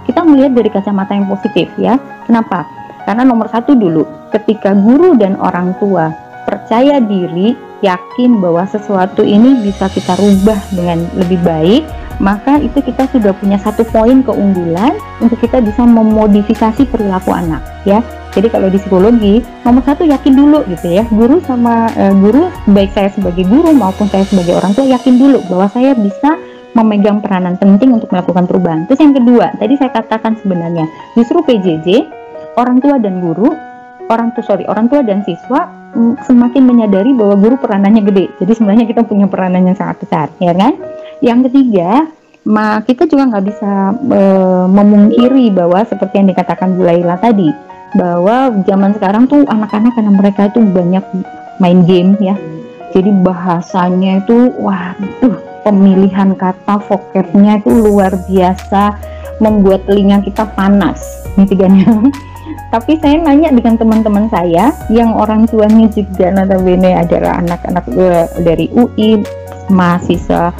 kita melihat dari kacamata yang positif ya. Kenapa? Karena nomor satu dulu, ketika guru dan orang tua percaya diri, yakin bahwa sesuatu ini bisa kita rubah dengan lebih baik, maka itu kita sudah punya satu poin keunggulan untuk kita bisa memodifikasi perilaku anak ya. Jadi kalau di psikologi, nomor satu yakin dulu gitu ya, guru sama guru, baik saya sebagai guru maupun saya sebagai orang tua, yakin dulu bahwa saya bisa memegang peranan penting untuk melakukan perubahan. Terus yang kedua, tadi saya katakan sebenarnya justru PJJ, orang tua dan guru, orang tua dan siswa semakin menyadari bahwa guru peranannya gede. Jadi sebenarnya kita punya peranan yang sangat besar, ya kan? Yang ketiga, kita juga nggak bisa memungkiri bahwa seperti yang dikatakan Bu Laila tadi, bahwa zaman sekarang tuh anak-anak karena mereka itu banyak main game ya. Jadi bahasanya itu, waduh, pemilihan kata vocabnya itu luar biasa, membuat telinga kita panas, gitu kan ya. Tapi saya nanya dengan teman-teman saya yang orang tuanya juga notabene adalah anak-anak dari UI, mahasiswa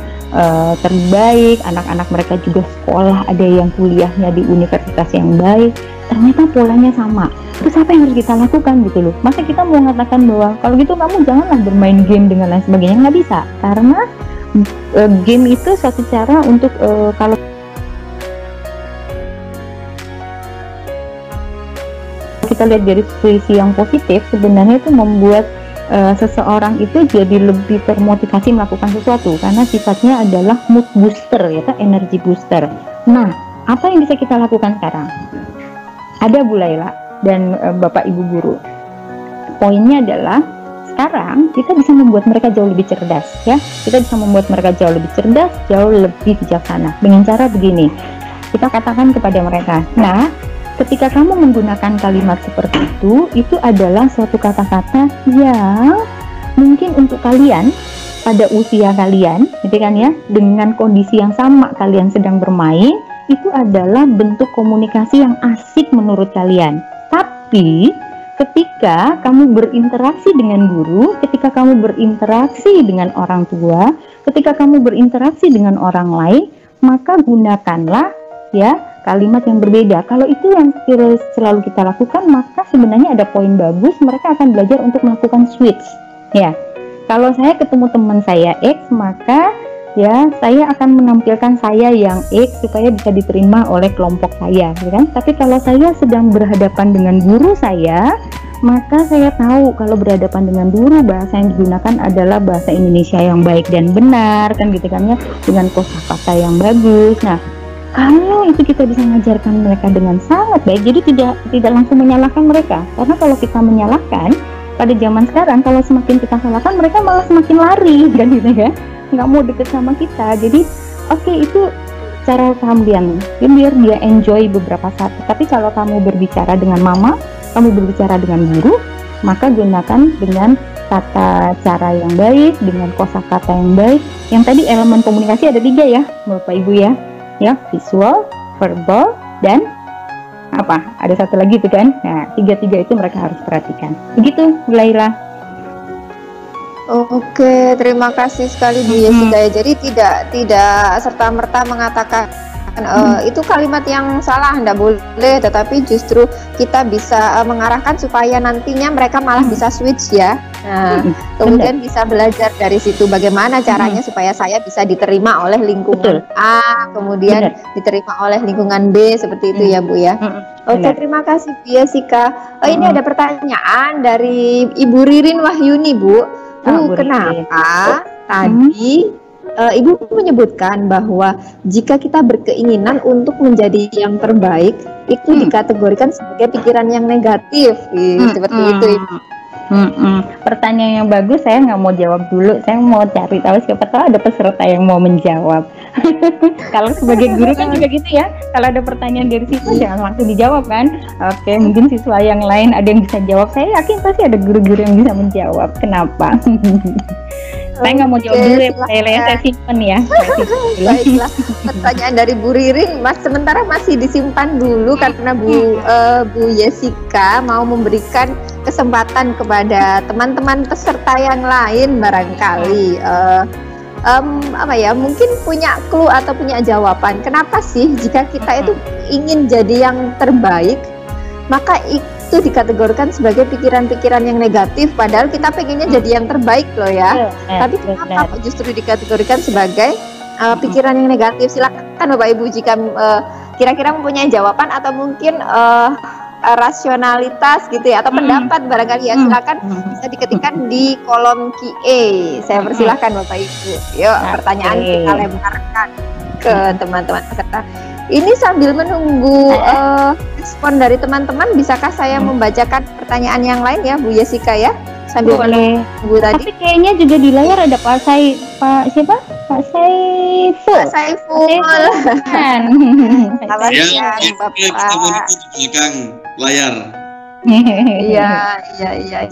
terbaik, anak-anak mereka juga sekolah, ada yang kuliahnya di universitas yang baik, ternyata polanya sama. Terus apa yang harus kita lakukan gitu loh? Masa kita mau mengatakan bahwa kalau gitu kamu janganlah bermain game dengan lain sebagainya? Nggak bisa, karena game itu suatu cara untuk kalau kita lihat dari sisi yang positif, sebenarnya itu membuat seseorang itu jadi lebih termotivasi melakukan sesuatu karena sifatnya adalah mood booster ya, energi booster. Nah, apa yang bisa kita lakukan sekarang? Ada Bu Laila dan Bapak Ibu guru. Poinnya adalah sekarang kita bisa membuat mereka jauh lebih cerdas ya. Kita bisa membuat mereka jauh lebih cerdas, jauh lebih bijaksana. Dengan cara begini, kita katakan kepada mereka, nah, ketika kamu menggunakan kalimat seperti itu adalah suatu kata-kata yang mungkin untuk kalian pada usia kalian, gitu kan ya, dengan kondisi yang sama kalian sedang bermain, itu adalah bentuk komunikasi yang asik menurut kalian. Tapi ketika kamu berinteraksi dengan guru, ketika kamu berinteraksi dengan orang tua, ketika kamu berinteraksi dengan orang lain, maka gunakanlah ya kalimat yang berbeda. Kalau itu yang selalu kita lakukan, maka sebenarnya ada poin bagus, mereka akan belajar untuk melakukan switch. Ya, kalau saya ketemu teman saya X, maka ya saya akan menampilkan saya yang X supaya bisa diterima oleh kelompok saya, ya kan? Tapi kalau saya sedang berhadapan dengan guru saya, maka saya tahu kalau berhadapan dengan guru, bahasa yang digunakan adalah bahasa Indonesia yang baik dan benar, kan gitu kan ya, dengan kosakata yang bagus. Nah, kalau itu kita bisa mengajarkan mereka dengan sangat baik, jadi tidak langsung menyalahkan mereka. Karena kalau kita menyalahkan pada zaman sekarang, kalau semakin kita salahkan, mereka malah semakin lari, kan gitu ya, nggak mau deket sama kita. Jadi oke, itu cara keahlian, biar dia enjoy beberapa saat. Tapi kalau kamu berbicara dengan mama, kamu berbicara dengan guru, maka gunakan dengan tata cara yang baik, dengan kosakata yang baik. Yang tadi elemen komunikasi ada 3 ya, Bapak Ibu ya. Ya, visual, verbal, dan apa? Ada satu lagi itu kan. Nah, 3 itu mereka harus perhatikan. Begitu, Bu Laila. Oke, terima kasih sekali Bu Yesika. Jadi tidak serta-merta mengatakan itu kalimat yang salah, enggak boleh, tetapi justru kita bisa mengarahkan supaya nantinya mereka malah bisa switch ya. Nah, kemudian bisa belajar dari situ bagaimana caranya supaya saya bisa diterima oleh lingkungan A, kemudian diterima oleh lingkungan B, seperti itu ya Bu ya. Oke, terima kasih Bu Yesika. Ini ada pertanyaan dari Ibu Ririn Wahyuni Bu. Bu, kenapa tadi Ibu menyebutkan bahwa jika kita berkeinginan untuk menjadi yang terbaik, itu dikategorikan sebagai pikiran yang negatif, seperti itu, Ibu. Pertanyaan yang bagus, saya nggak mau jawab dulu, saya mau cari tahu, siapa tahu ada peserta yang mau menjawab. Kalau sebagai guru kan juga gitu ya, kalau ada pertanyaan dari siswa jangan langsung dijawab kan. Oke, mungkin siswa yang lain ada yang bisa jawab, saya yakin pasti ada guru-guru yang bisa menjawab. Kenapa? Saya nggak mau jawab dulu ya, saya simpen ya. Baiklah, pertanyaan dari Bu Ririn, sementara masih disimpan dulu karena Bu Yesika mau memberikan kesempatan kepada teman-teman peserta yang lain barangkali mungkin punya clue atau punya jawaban. Kenapa sih jika kita itu ingin jadi yang terbaik, maka itu dikategorikan sebagai pikiran-pikiran yang negatif, padahal kita pengennya jadi yang terbaik loh ya. Tapi kenapa kok justru dikategorikan sebagai pikiran yang negatif? Silakan Bapak Ibu jika kira-kira mempunyai jawaban atau mungkin rasionalitas gitu ya, atau pendapat barangkali ya, silakan bisa diketikkan di kolom Q&A. Saya persilahkan Bapak Ibu. Yuk, pertanyaan kita lemparkan ke teman-teman peserta. Ini sambil menunggu respon dari teman-teman, bisakah saya membacakan pertanyaan yang lain ya Bu Yesika ya? Sambil menunggu tadi. Tapi kayaknya juga di layar ada Pak siapa? Pak Saiful. Pak Saiful. Selamat siang Bapak. Kita mau di belakang layar. Iya.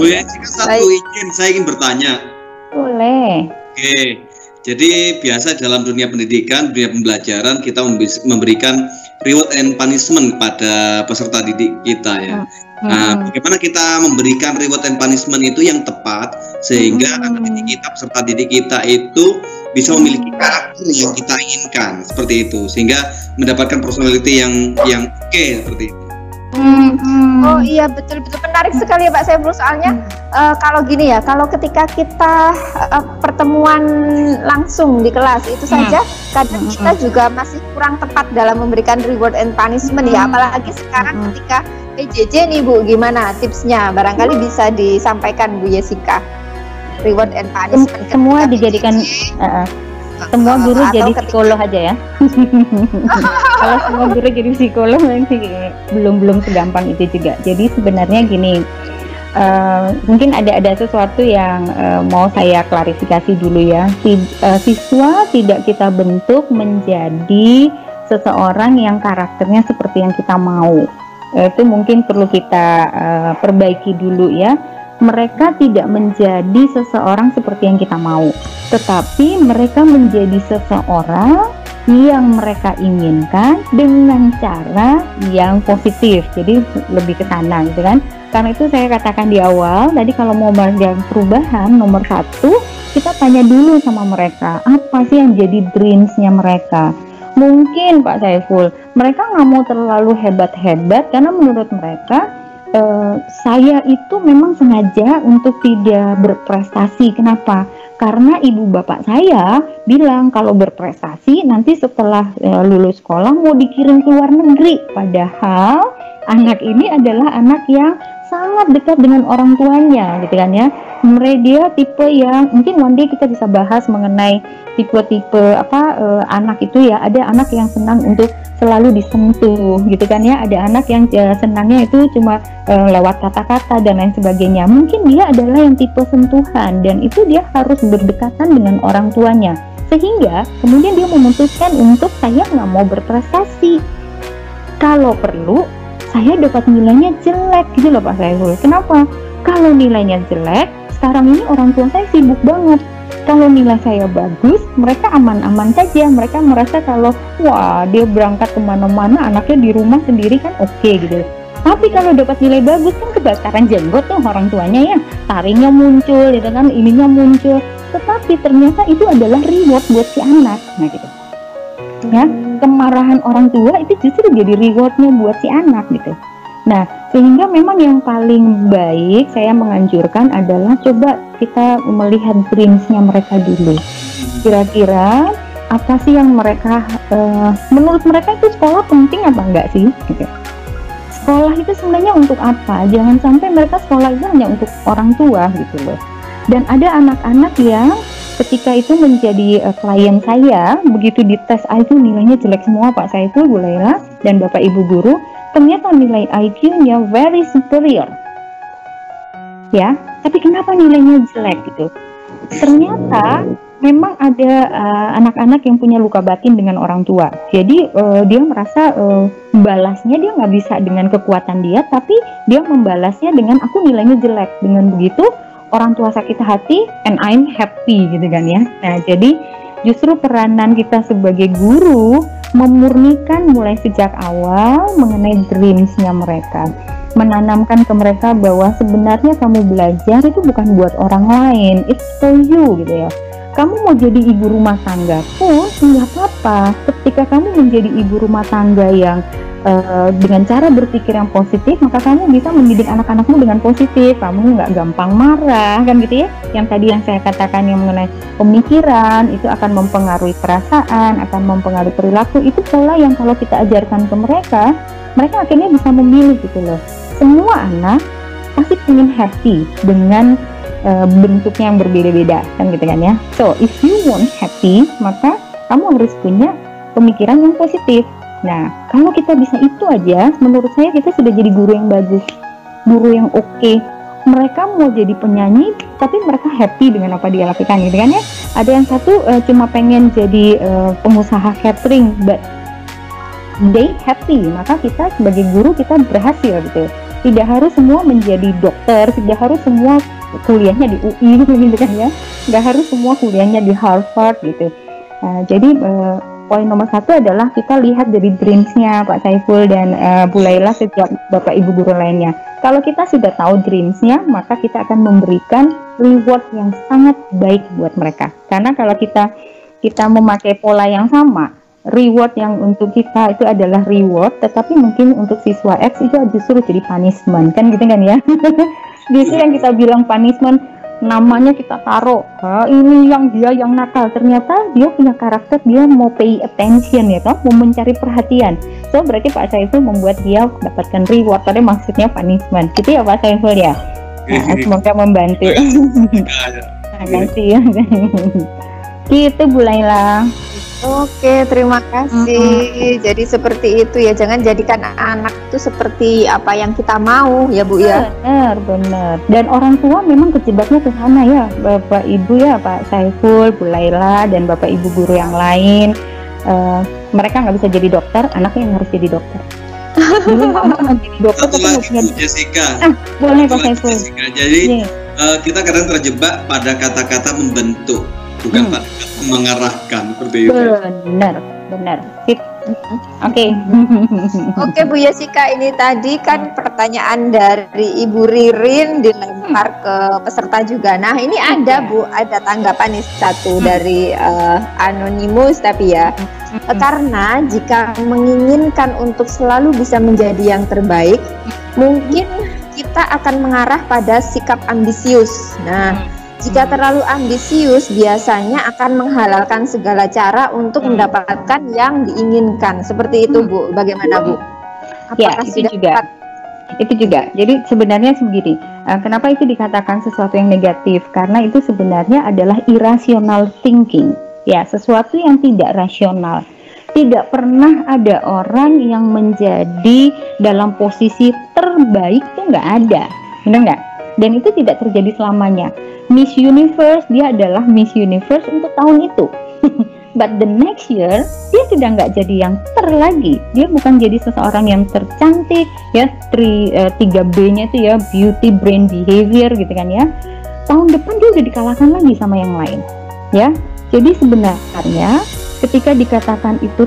Bu Yesika, satu izin, saya ingin bertanya. Boleh. Oke. Jadi biasa dalam dunia pendidikan, dunia pembelajaran, kita memberikan reward and punishment kepada peserta didik kita ya. Nah, bagaimana kita memberikan reward and punishment itu yang tepat sehingga anak didik kita, peserta didik kita itu bisa memiliki karakter yang kita inginkan, seperti itu, sehingga mendapatkan personality yang oke, seperti itu. Oh iya, betul-betul menarik sekali ya Pak Saiful. Soalnya kalau gini ya, kalau ketika kita pertemuan langsung di kelas itu saja kadang kita juga masih kurang tepat dalam memberikan reward and punishment ya. Apalagi sekarang ketika PJJ nih Bu, gimana tipsnya? Barangkali bisa disampaikan Bu Jessica. Reward and punishment. Semua dijadikan semua guru jadi psikolog aja ya. Kalau semua guru jadi psikolog nanti belum segampang itu juga. Jadi sebenarnya gini, mungkin ada sesuatu yang mau saya klarifikasi dulu ya. Siswa tidak kita bentuk menjadi seseorang yang karakternya seperti yang kita mau. Itu mungkin perlu kita perbaiki dulu ya. Mereka tidak menjadi seseorang seperti yang kita mau, tetapi mereka menjadi seseorang yang mereka inginkan dengan cara yang positif. Jadi lebih ke sana gitu kan. Karena itu saya katakan di awal tadi, kalau mau melakukan perubahan, nomor 1 kita tanya dulu sama mereka, apa sih yang jadi dreams-nya mereka. Mungkin Pak Saiful, mereka nggak mau terlalu hebat-hebat karena menurut mereka saya itu memang sengaja untuk tidak berprestasi. Kenapa? Karena ibu bapak saya bilang kalau berprestasi nanti setelah lulus sekolah mau dikirim ke luar negeri. Padahal anak ini adalah anak yang sangat dekat dengan orang tuanya, gitu kan ya. Dia tipe yang mungkin one day kita bisa bahas mengenai tipe-tipe anak itu ya. Ada anak yang senang untuk selalu disentuh, gitu kan ya. Ada anak yang senangnya itu cuma lewat kata-kata dan lain sebagainya. Mungkin dia adalah yang tipe sentuhan dan itu dia harus berdekatan dengan orang tuanya. Sehingga kemudian dia memutuskan untuk saya nggak mau berprestasi. Kalau perlu saya dapat nilainya jelek gitu loh Pak Saiful. Kenapa? Kalau nilainya jelek, sekarang ini orang tua saya sibuk banget. Kalau nilai saya bagus, mereka aman-aman saja. Mereka merasa kalau wah dia berangkat kemana-mana, anaknya di rumah sendiri kan oke gitu. Tapi kalau dapat nilai bagus kan kebakaran jenggot tuh orang tuanya ya, taringnya muncul, gitu kan, ininya muncul. Tetapi ternyata itu adalah reward buat si anak, nah gitu. Ya, kemarahan orang tua itu justru jadi rewardnya buat si anak gitu. Nah, sehingga memang yang paling baik saya menganjurkan adalah coba kita melihat dreams-nya mereka dulu. Kira-kira apa sih yang mereka menurut mereka itu sekolah penting apa enggak sih? Gitu. Sekolah itu sebenarnya untuk apa? Jangan sampai mereka sekolah itu hanya untuk orang tua gitu loh. Dan ada anak-anak yang ketika itu menjadi klien saya, begitu dites IQ nilainya jelek semua Pak Saiful, Bu Laila, dan Bapak Ibu guru, ternyata nilai IQ-nya very superior. Ya, tapi kenapa nilainya jelek gitu? Ternyata memang ada anak-anak yang punya luka batin dengan orang tua. Jadi dia merasa membalasnya dia nggak bisa dengan kekuatan dia, tapi dia membalasnya dengan aku nilainya jelek. Dengan begitu orang tua sakit hati and I'm happy gitu kan ya. Nah, jadi justru peranan kita sebagai guru memurnikan mulai sejak awal mengenai dreams-nya mereka, menanamkan ke mereka bahwa sebenarnya kamu belajar itu bukan buat orang lain, it's for you gitu ya. Kamu mau jadi ibu rumah tangga pun nggak apa-apa. Ketika kamu menjadi ibu rumah tangga yang dengan cara berpikir yang positif, maka kamu bisa mendidik anak-anakmu dengan positif. Kamu nggak gampang marah, kan gitu ya. Yang tadi yang saya katakan yang mengenai pemikiran itu akan mempengaruhi perasaan, akan mempengaruhi perilaku. Itu pola yang kalau kita ajarkan ke mereka, mereka akhirnya bisa memilih gitu loh. Semua anak pasti ingin happy dengan bentuknya yang berbeda-beda, kan gitu kan ya. So if you want happy, maka kamu harus punya pemikiran yang positif. Nah, kalau kita bisa itu aja, menurut saya kita sudah jadi guru yang bagus, guru yang oke. Mereka mau jadi penyanyi, tapi mereka happy dengan apa dia lakukan, gitu kan ya. Ada yang satu cuma pengen jadi pengusaha catering, but they happy. Maka kita sebagai guru kita berhasil gitu. Tidak harus semua menjadi dokter, tidak harus semua kuliahnya di UI gitu kan ya. Nggak harus semua kuliahnya di Harvard gitu. Jadi poin nomor 1 adalah kita lihat dari dreams-nya Pak Saiful dan Bu Laila sejak Bapak Ibu guru lainnya. Kalau kita sudah tahu dreams-nya, maka kita akan memberikan reward yang sangat baik buat mereka. Karena kalau kita memakai pola yang sama, reward yang untuk kita itu adalah reward, tetapi mungkin untuk siswa X itu justru jadi punishment, kan gitu kan ya. Biasanya yang kita bilang punishment, namanya kita taruh, ini yang dia yang nakal, ternyata dia punya karakter, dia mau pay attention ya toh, mau mencari perhatian. So berarti Pak Saiful membuat dia dapatkan reward, tadi maksudnya punishment gitu ya Pak Saiful ya. Nah, semoga membantu. Terima kasih ya. Gitu Bu Laila. Oke, terima kasih. Jadi seperti itu ya, jangan jadikan anak itu seperti apa yang kita mau ya Bu ya. Benar. Dan orang tua memang kejebaknya ke sana ya, Bapak Ibu ya, Pak Saiful, Bu Laila, dan Bapak Ibu guru yang lain. Mereka nggak bisa jadi dokter, anaknya yang harus jadi dokter. Dulu mama mau jadi dokter tapi nggak punya Jessica. Boleh Pak Saiful. Jessica. Jadi kita kadang terjebak pada kata-kata membentuk, bukan pada kata mengarahkan, seperti itu. Benar. Oke. Oke Bu Jessica, ini tadi kan pertanyaan dari Ibu Ririn dilempar ke peserta juga. Nah ini ada Bu, ada tanggapan nih satu dari anonimus tapi ya. Karena jika menginginkan untuk selalu bisa menjadi yang terbaik, mungkin kita akan mengarah pada sikap ambisius. Nah, jika terlalu ambisius biasanya akan menghalalkan segala cara untuk mendapatkan yang diinginkan. Seperti itu Bu, bagaimana Bu? Apakah itu juga? Itu juga. Jadi sebenarnya begini, kenapa itu dikatakan sesuatu yang negatif? Karena itu sebenarnya adalah irrational thinking. Ya, sesuatu yang tidak rasional. Tidak pernah ada orang yang menjadi dalam posisi terbaik, itu nggak ada. Benar nggak? Dan itu tidak terjadi selamanya. Miss Universe, dia adalah Miss Universe untuk tahun itu. But the next year, dia sudah nggak jadi yang lagi. Dia bukan jadi seseorang yang tercantik, ya, 3B-nya itu ya, beauty, brain, behavior gitu kan ya. Tahun depan dia udah dikalahkan lagi sama yang lain. Ya, jadi sebenarnya ketika dikatakan itu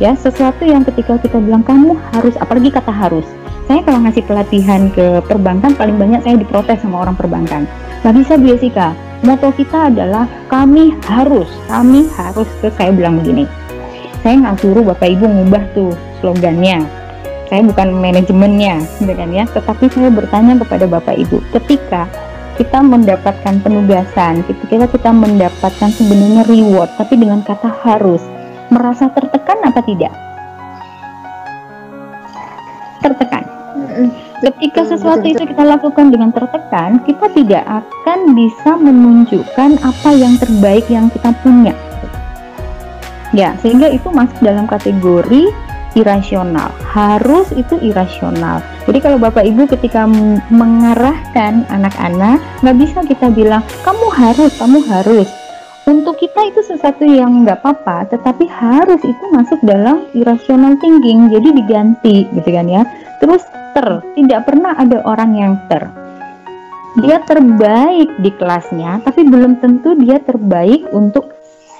ya, sesuatu yang ketika kita bilang kamu harus, apalagi kata harus. Saya kalau ngasih pelatihan ke perbankan, paling banyak saya diprotes sama orang perbankan. Gak bisa Bu Jessica, moto kita adalah kami harus, terus saya bilang begini, saya nggak suruh Bapak Ibu ngubah tuh slogannya, saya bukan manajemennya, gitu kan ya, tetapi saya bertanya kepada Bapak Ibu, ketika kita mendapatkan penugasan, ketika kita mendapatkan sebenarnya reward, tapi dengan kata harus, merasa tertekan apa tidak? Tertekan. Ketika sesuatu itu kita lakukan dengan tertekan, kita tidak akan bisa menunjukkan apa yang terbaik yang kita punya. Ya, sehingga itu masuk dalam kategori irasional. Harus itu irasional. Jadi kalau Bapak Ibu ketika mengarahkan anak-anak, nggak bisa kita bilang kamu harus. Untuk kita itu sesuatu yang nggak apa-apa, tetapi harus itu masuk dalam irrational thinking, jadi diganti gitu kan ya. Terus tidak pernah ada orang yang dia terbaik di kelasnya, tapi belum tentu dia terbaik untuk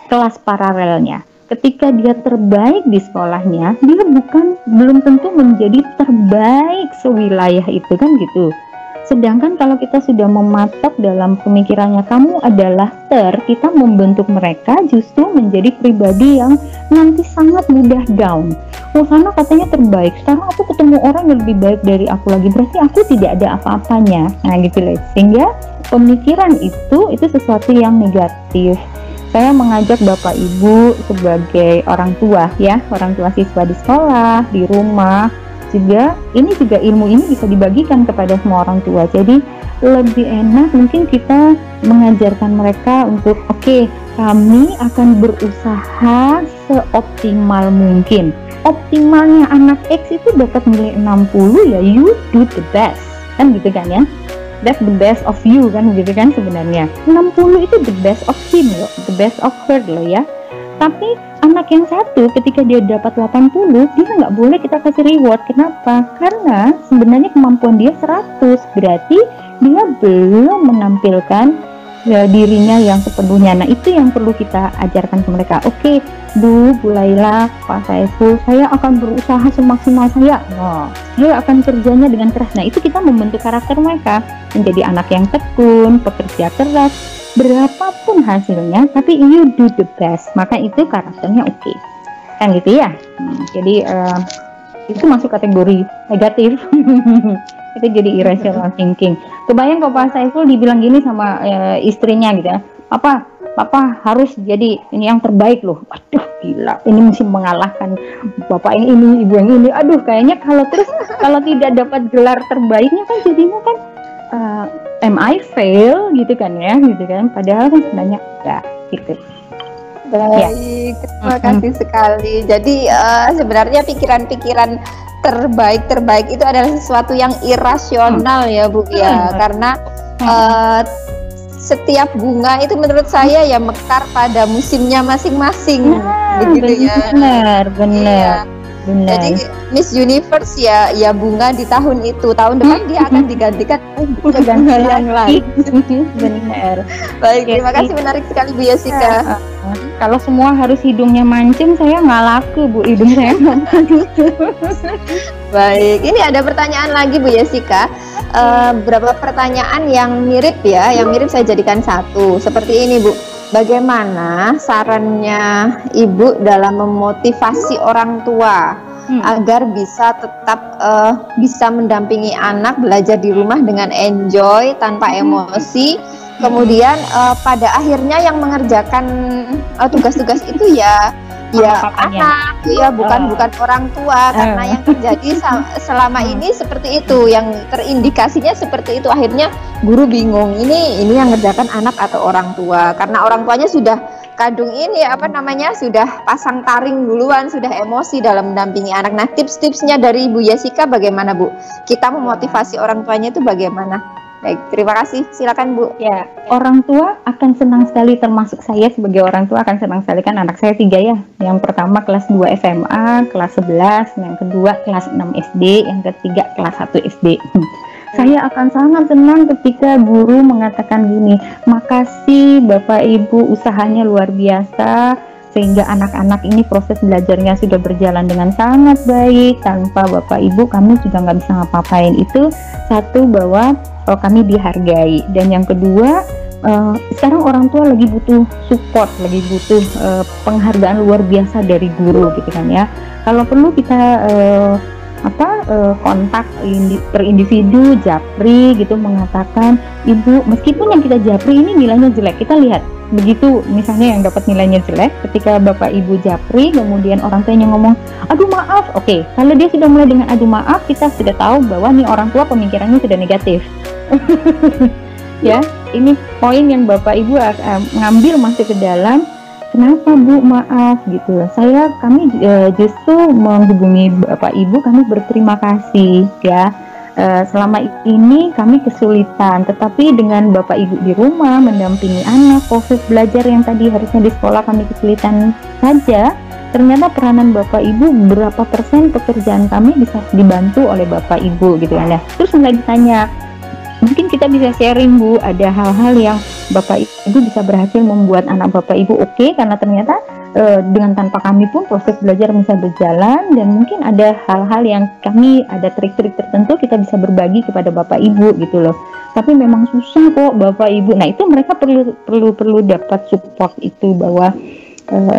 kelas paralelnya. Ketika dia terbaik di sekolahnya, dia belum tentu menjadi terbaik sewilayah itu kan gitu. Sedangkan kalau kita sudah mematok dalam pemikirannya kamu adalah kita membentuk mereka justru menjadi pribadi yang nanti sangat mudah down. Sana katanya terbaik, sekarang aku ketemu orang yang lebih baik dari aku lagi, berarti aku tidak ada apa-apanya. Nah gitu loh, sehingga pemikiran itu sesuatu yang negatif. Saya mengajak Bapak Ibu sebagai orang tua ya, orang tua siswa di sekolah, di rumah, juga ilmu ini bisa dibagikan kepada semua orang tua. Jadi lebih enak mungkin kita mengajarkan mereka untuk kami akan berusaha seoptimal mungkin. Optimalnya anak X itu dapat nilai 60 ya, you do the best kan gitu kan ya, that's the best of you kan gitu kan sebenarnya. 60 itu the best of him loh, the best of her loh ya. Tapi anak yang satu ketika dia dapat 80, dia nggak boleh kita kasih reward. Kenapa? Karena sebenarnya kemampuan dia 100, berarti dia belum menampilkan dirinya yang sepenuhnya. Nah itu yang perlu kita ajarkan ke mereka. Bu Laila, Pak Saiful, saya akan berusaha semaksimal saya. Saya akan kerjanya dengan keras. Nah itu kita membentuk karakter mereka menjadi anak yang tekun, pekerja keras. Berapapun hasilnya, tapi you do the best, maka itu karakternya kan gitu ya. Jadi itu masuk kategori negatif. Itu jadi irrational thinking. Kebayang kalau Pak Saiful dibilang gini sama istrinya gitu ya, Papa harus jadi ini yang terbaik loh. Aduh gila, ini mesti mengalahkan bapak yang ini, ibu yang ini. Aduh kayaknya kalau tidak dapat gelar terbaiknya kan jadinya kan am I fail gitu kan ya, gitu kan. Padahal kan sebenarnya enggak gitu. Baik, terima kasih sekali. Jadi sebenarnya pikiran-pikiran terbaik itu adalah sesuatu yang irasional ya Bu ya, karena setiap bunga itu menurut saya ya mekar pada musimnya masing-masing, begitu ya. Benar. Iya. Jadi Miss Universe ya bunga di tahun itu, tahun depan dia akan digantikan bunga yang lain. Benar. Baik, terima kasih, menarik sekali Bu Jessica. Kalau semua harus hidungnya mancung, saya nggak laku Bu, hidung saya. Baik, ini ada pertanyaan lagi Bu Jessica. Beberapa pertanyaan yang mirip ya, yang mirip saya jadikan satu. Seperti ini Bu, bagaimana sarannya Ibu dalam memotivasi orang tua agar bisa tetap bisa mendampingi anak belajar di rumah dengan enjoy tanpa emosi, kemudian pada akhirnya yang mengerjakan tugas-tugas itu ya anak, ya bukan orang tua, karena yang terjadi selama ini seperti itu, yang terindikasinya seperti itu. Akhirnya guru bingung, ini yang mengerjakan anak atau orang tua, karena orang tuanya sudah kadung ini sudah pasang taring duluan, sudah emosi dalam mendampingi anak. Nah, tips-tipsnya dari Ibu Jessica bagaimana Bu? Kita memotivasi orang tuanya itu bagaimana? Baik, terima kasih. Silakan Bu. Ya, orang tua akan senang sekali, termasuk saya sebagai orang tua akan senang sekali, kan anak saya 3 ya. Yang pertama kelas 2 SMA, kelas 11, yang kedua kelas 6 SD, yang ketiga kelas 1 SD. Saya akan sangat senang ketika guru mengatakan gini, makasih Bapak Ibu, usahanya luar biasa, sehingga anak-anak ini proses belajarnya sudah berjalan dengan sangat baik, tanpa Bapak Ibu kami juga nggak bisa ngapa-ngapain. Itu satu, bahwa kami dihargai. Dan yang kedua, sekarang orang tua lagi butuh support, lagi butuh penghargaan luar biasa dari guru gitu kan ya. Kalau perlu kita kontak per individu, japri gitu, mengatakan, Ibu, meskipun yang kita japri ini nilainya jelek, kita lihat begitu misalnya yang dapat nilainya jelek, ketika Bapak Ibu japri, kemudian orang tuanya ngomong aduh maaf, oke, kalau dia sudah mulai dengan aduh maaf, kita sudah tahu bahwa nih orang tua pemikirannya sudah negatif. Ya, ini poin yang Bapak Ibu ngambil masuk ke dalam. Kenapa Bu, maaf gitu. Kami justru menghubungi Bapak Ibu, kami berterima kasih ya. Selama ini kami kesulitan, tetapi dengan Bapak Ibu di rumah mendampingi anak, proses belajar yang tadi harusnya di sekolah kami kesulitan saja, ternyata peranan Bapak Ibu berapa persen pekerjaan kami bisa dibantu oleh Bapak Ibu gitu ya. Nah, terus mulai ditanya, mungkin kita bisa sharing Bu, ada hal-hal yang Bapak Ibu bisa berhasil membuat anak Bapak Ibu oke, karena ternyata dengan tanpa kami pun proses belajar bisa berjalan, dan mungkin ada hal-hal yang kami ada trik-trik tertentu kita bisa berbagi kepada Bapak Ibu gitu loh. Tapi memang susah kok Bapak Ibu. Nah, itu mereka perlu dapat support itu, bahwa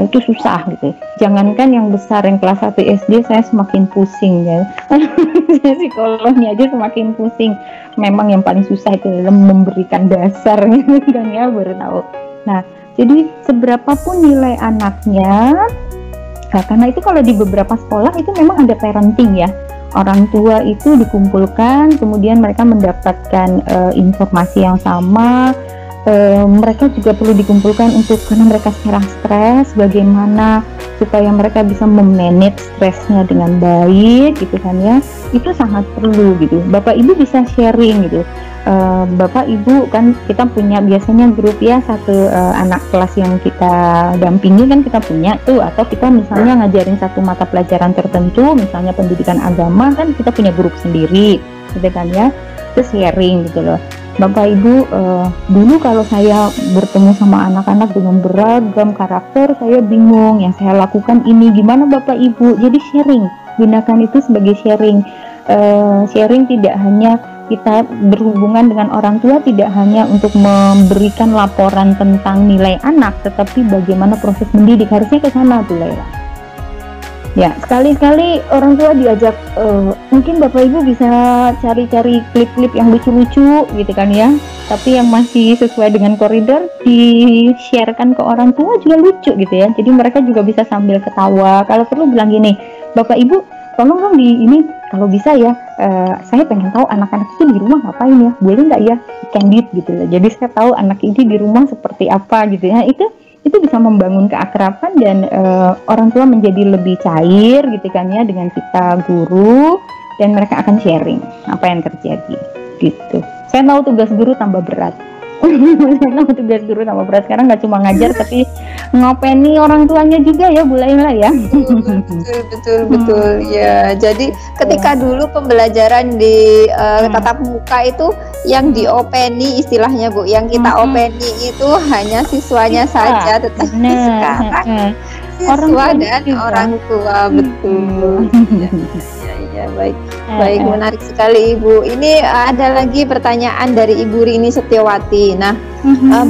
itu susah gitu. Jangankan yang besar, yang kelas 1 SD saya semakin pusing ya. Psikolognya aja semakin pusing. Memang yang paling susah itu adalah memberikan dasar gitu kan ya, baru tahu. Nah, jadi seberapapun nilai anaknya, karena itu kalau di beberapa sekolah itu memang ada parenting ya. Orang tua itu dikumpulkan, kemudian mereka mendapatkan informasi yang sama. Mereka juga perlu dikumpulkan karena mereka sekarang stres, bagaimana supaya mereka bisa memanage stresnya dengan baik gitu kan ya. Itu sangat perlu gitu. Bapak Ibu bisa sharing gitu. Bapak Ibu kan kita punya biasanya grup ya, satu anak kelas yang kita dampingi kan kita punya tuh, atau kita misalnya ngajarin satu mata pelajaran tertentu, misalnya pendidikan agama kan kita punya grup sendiri gitu kan ya. Terus sharing gitu loh. Bapak Ibu, dulu kalau saya bertemu sama anak-anak dengan beragam karakter, saya bingung, yang saya lakukan ini, gimana Bapak Ibu? Jadi sharing, gunakan itu sebagai sharing. Sharing tidak hanya kita berhubungan dengan orang tua, tidak hanya untuk memberikan laporan tentang nilai anak, tetapi bagaimana proses mendidik, harusnya ke sana tuh Laila. Ya, sekali-kali orang tua diajak, mungkin Bapak Ibu bisa cari-cari klip-klip yang lucu-lucu gitu kan ya. Tapi yang masih sesuai dengan koridor di-sharekan ke orang tua juga lucu gitu ya. Jadi mereka juga bisa sambil ketawa. Kalau perlu bilang gini, Bapak Ibu, tolong dong di ini kalau bisa ya, saya pengen tahu anak-anak itu di rumah ngapain ya, boleh nggak ya candid gitu loh. Jadi saya tahu anak ini di rumah seperti apa gitu ya. Itu bisa membangun keakraban dan orang tua menjadi lebih cair gitu kan ya dengan kita guru, dan mereka akan sharing apa yang terjadi gitu. Saya tahu tugas guru tambah berat. Saya tahu tugas guru tambah berat sekarang, nggak cuma ngajar tapi ngopeni orang tuanya juga ya Bu Laila ya. Betul ya. Jadi ketika dulu pembelajaran di tatap muka itu yang diopeni istilahnya Bu, yang kita openi itu hanya siswanya saja, tetapi sekarang siswa dan orang tua. Betul. Ya, baik, menarik sekali Ibu. Ini ada lagi pertanyaan dari Ibu Rini Setiawati. Nah,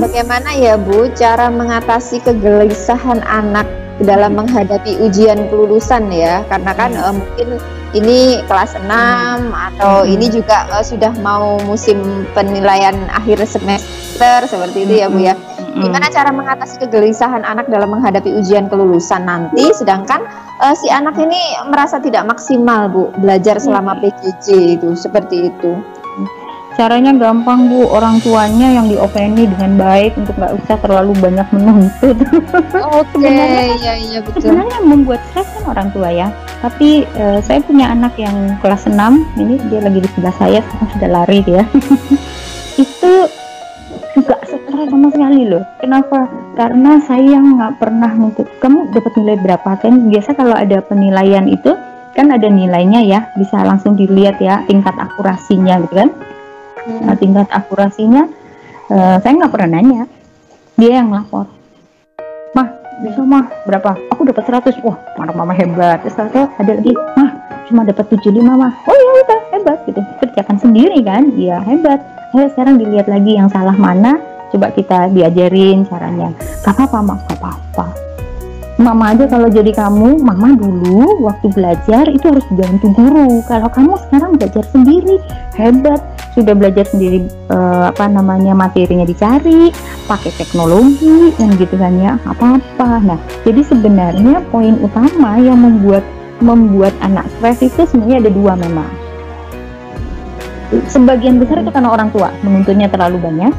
bagaimana ya Bu cara mengatasi kegelisahan anak dalam menghadapi ujian kelulusan ya? Karena kan mungkin ini kelas 6 atau ini juga sudah mau musim penilaian akhir semester seperti itu ya Bu ya. Gimana cara mengatasi kegelisahan anak dalam menghadapi ujian kelulusan nanti, sedangkan si anak ini merasa tidak maksimal Bu belajar selama PJJ itu, seperti itu. Caranya gampang Bu, orang tuanya yang diopeni dengan baik untuk nggak usah terlalu banyak menuntut. Iya betul. Sebenarnya yang membuat stres kan orang tua ya. Tapi saya punya anak yang kelas 6, ini dia lagi di sebelah saya, sekarang sudah lari dia. Itu nggak stres sama sekali loh. Kenapa? Karena saya nggak pernah nuntut kamu dapat nilai berapa kan. Biasa kalau ada penilaian itu kan ada nilainya ya, bisa langsung dilihat ya tingkat akurasinya gitu kan. Nah, tingkat akurasinya saya nggak pernah nanya, dia yang lapor. Mah, bisa mah berapa? Aku dapat 100. Wah, mama hebat. Terus ada lagi, mah cuma dapat 75 mah. Oh ya udah hebat gitu. Kerjakan sendiri kan, dia hebat. Ayo sekarang dilihat lagi yang salah mana, coba kita diajarin caranya. Gak apa-apa mak, gak apa-apa. Mama aja kalau jadi kamu, mama dulu waktu belajar itu harus bantu guru. Kalau kamu sekarang belajar sendiri, hebat. Sudah belajar sendiri, materinya dicari, pakai teknologi, dan gitu kan ya, apa-apa. Nah, jadi sebenarnya poin utama yang membuat anak stres itu sebenarnya ada dua memang. Sebagian besar itu karena orang tua menuntutnya terlalu banyak.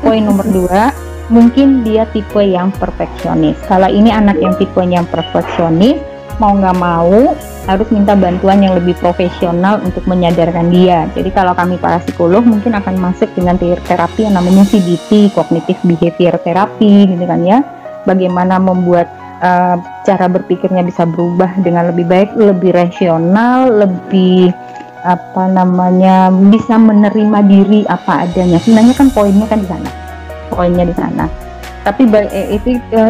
Poin nomor 2, mungkin dia tipe yang perfeksionis. Kalau ini anak yang tipenya yang perfeksionis, mau nggak mau harus minta bantuan yang lebih profesional untuk menyadarkan dia. Jadi kalau kami para psikolog mungkin akan masuk dengan terapi yang namanya CBT, Cognitive Behavior Therapy gitu kan ya. Bagaimana membuat cara berpikirnya bisa berubah dengan lebih baik, lebih rasional, lebih bisa menerima diri apa adanya. Sebenarnya kan poinnya kan di sana. Poinnya di sana. Tapi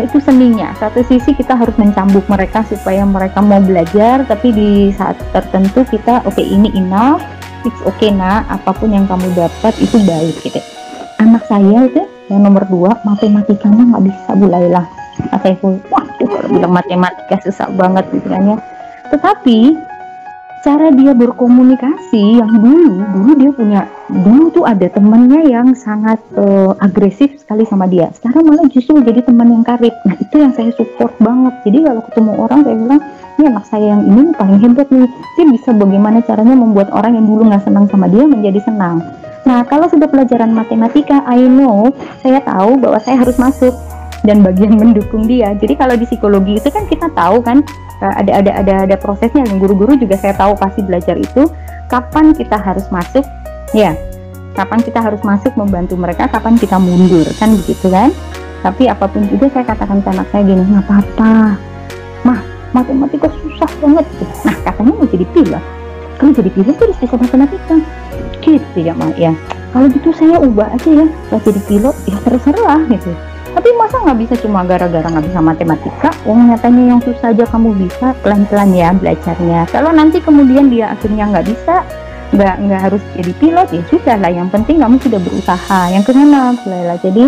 itu seninya. Satu sisi kita harus mencambuk mereka supaya mereka mau belajar, tapi di saat tertentu kita ini enough, it's okay nak, apapun yang kamu dapat itu baik gitu. Anak saya itu yang nomor 2, matematikanya nggak bisa Bu Laila. Saya kalau bilang matematika susah banget gitu kan ya. Tetapi cara dia berkomunikasi yang dulu tuh ada temannya yang sangat agresif sekali sama dia. Sekarang malah justru jadi teman yang karib. Nah itu yang saya support banget. Jadi kalau ketemu orang saya bilang, ini anak saya yang ini paling hebat nih. Dia bisa bagaimana caranya membuat orang yang dulu nggak senang sama dia menjadi senang. Nah kalau sudah pelajaran matematika, saya tahu bahwa saya harus masuk dan bagian mendukung dia. Jadi kalau di psikologi itu kan kita tahu kan, ada prosesnya, dan guru-guru juga saya tahu pasti belajar itu kapan kita harus masuk ya, kapan kita harus masuk membantu mereka, kapan kita mundur kan begitu kan. Tapi apapun juga saya katakan ke anak saya gini, nggak apa-apa mah, matematika susah banget gitu. Nah katanya mau jadi pilot, kalau jadi pilot tuh harus bisa matematika gitu ya mak ya. Kalau gitu saya ubah aja ya, kalau jadi pilot ya terserah gitu. Tapi masa nggak bisa cuma gara-gara nggak bisa matematika? Nyatanya yang susah aja kamu bisa, pelan-pelan ya belajarnya. Kalau nanti kemudian dia akhirnya nggak bisa, nggak harus jadi pilot, ya sudah lah. Yang penting kamu sudah berusaha. Yang keenam, Laila. Jadi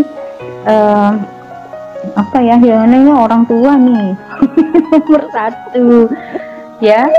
apa ya, yang namanya orang tua nih nomor satu ya.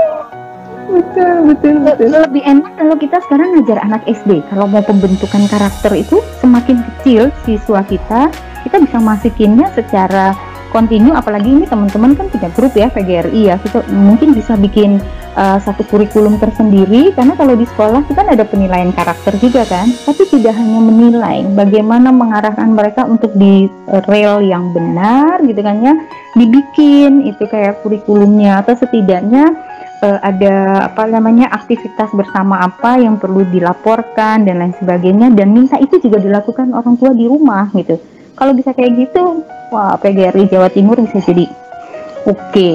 Betul. Lebih enak kalau kita sekarang ngajar anak SD. Kalau mau pembentukan karakter itu semakin kecil siswa kita bisa masukinnya secara kontinu. Apalagi ini teman-teman kan punya grup ya PGRI ya, kita mungkin bisa bikin satu kurikulum tersendiri. Karena kalau di sekolah kita kan ada penilaian karakter juga kan, tapi tidak hanya menilai, bagaimana mengarahkan mereka untuk di rel yang benar gitu kan ya, dibikin itu kayak kurikulumnya, atau setidaknya ada apa namanya aktivitas bersama apa yang perlu dilaporkan dan lain sebagainya, dan minta itu juga dilakukan orang tua di rumah gitu. Kalau bisa kayak gitu, wah PGRI Jawa Timur bisa jadi oke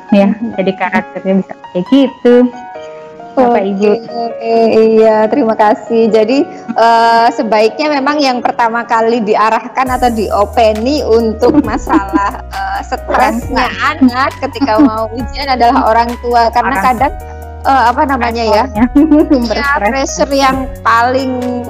ya, jadi karakternya bisa kayak gitu. Bapak Ibu. Iya, terima kasih. Jadi sebaiknya memang yang pertama kali diarahkan atau diopeni untuk masalah stresnya anak ketika mau ujian adalah orang tua, karena kadang apa namanya ya, pressure yang paling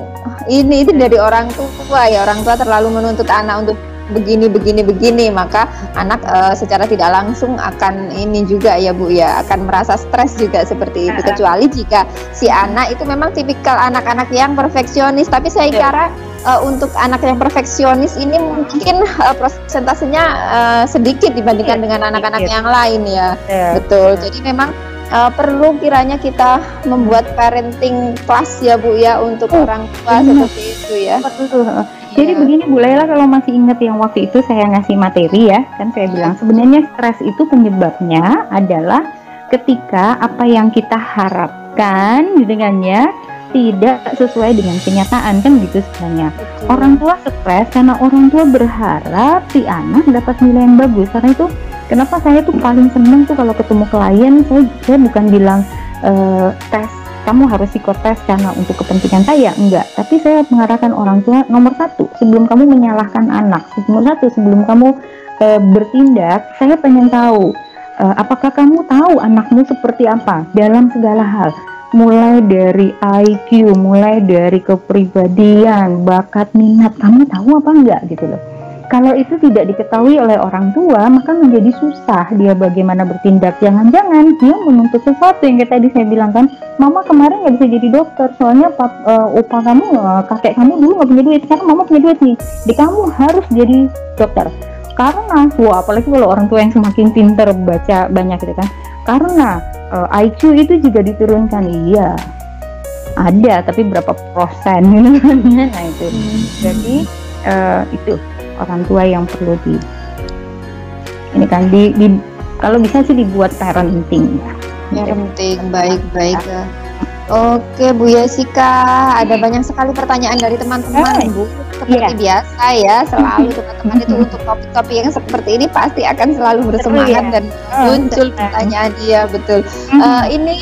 ini itu dari orang tua ya. Orang tua terlalu menuntut anak untuk begini, maka anak secara tidak langsung akan ini juga ya Bu ya, akan merasa stres juga seperti itu. Kecuali jika si anak itu memang tipikal anak-anak yang perfeksionis, tapi saya kira untuk anak yang perfeksionis ini mungkin persentasenya sedikit dibandingkan dengan anak-anak yang lain ya. Betul. Jadi memang perlu kiranya kita membuat parenting class ya Bu ya, untuk orang tua seperti itu ya. Jadi begini Bu Laila, kalau masih ingat yang waktu itu saya ngasih materi ya, kan saya bilang sebenarnya stres itu penyebabnya adalah ketika apa yang kita harapkan dengannya tidak sesuai dengan kenyataan, kan gitu sebenarnya. Orang tua stres karena orang tua berharap si anak dapat nilai yang bagus. Karena itu kenapa saya tuh paling seneng tuh kalau ketemu klien, saya bukan bilang tes kamu harus psikotes karena untuk kepentingan saya, enggak, tapi saya mengarahkan orang tua, nomor satu, sebelum kamu menyalahkan anak, sebelum kamu bertindak, saya pengen tahu apakah kamu tahu anakmu seperti apa dalam segala hal, mulai dari IQ, mulai dari kepribadian, bakat, minat, kamu tahu apa enggak gitu loh. Kalau itu tidak diketahui oleh orang tua, maka menjadi susah dia bagaimana bertindak. Jangan-jangan dia menuntut sesuatu yang kayak tadi saya bilang kan, mama kemarin nggak bisa jadi dokter, soalnya opa kamu, kakek kamu dulu nggak punya duit, sekarang mama punya duit nih, di kamu harus jadi dokter. Karena, wah apalagi kalau orang tua yang semakin pintar baca banyak gitu kan, karena IQ itu juga diturunkan, iya ada, tapi berapa persen gitu kan. Nah itu, jadi itu orang tua yang perlu ini kan kalau bisa sih dibuat parenting. Baik. Oke Bu Yesika, ada banyak sekali pertanyaan dari teman-teman Bu. Seperti biasa ya, selalu teman-teman itu untuk topik-topik yang seperti ini pasti akan selalu bersemangat dan muncul pertanyaan dia, betul. Ini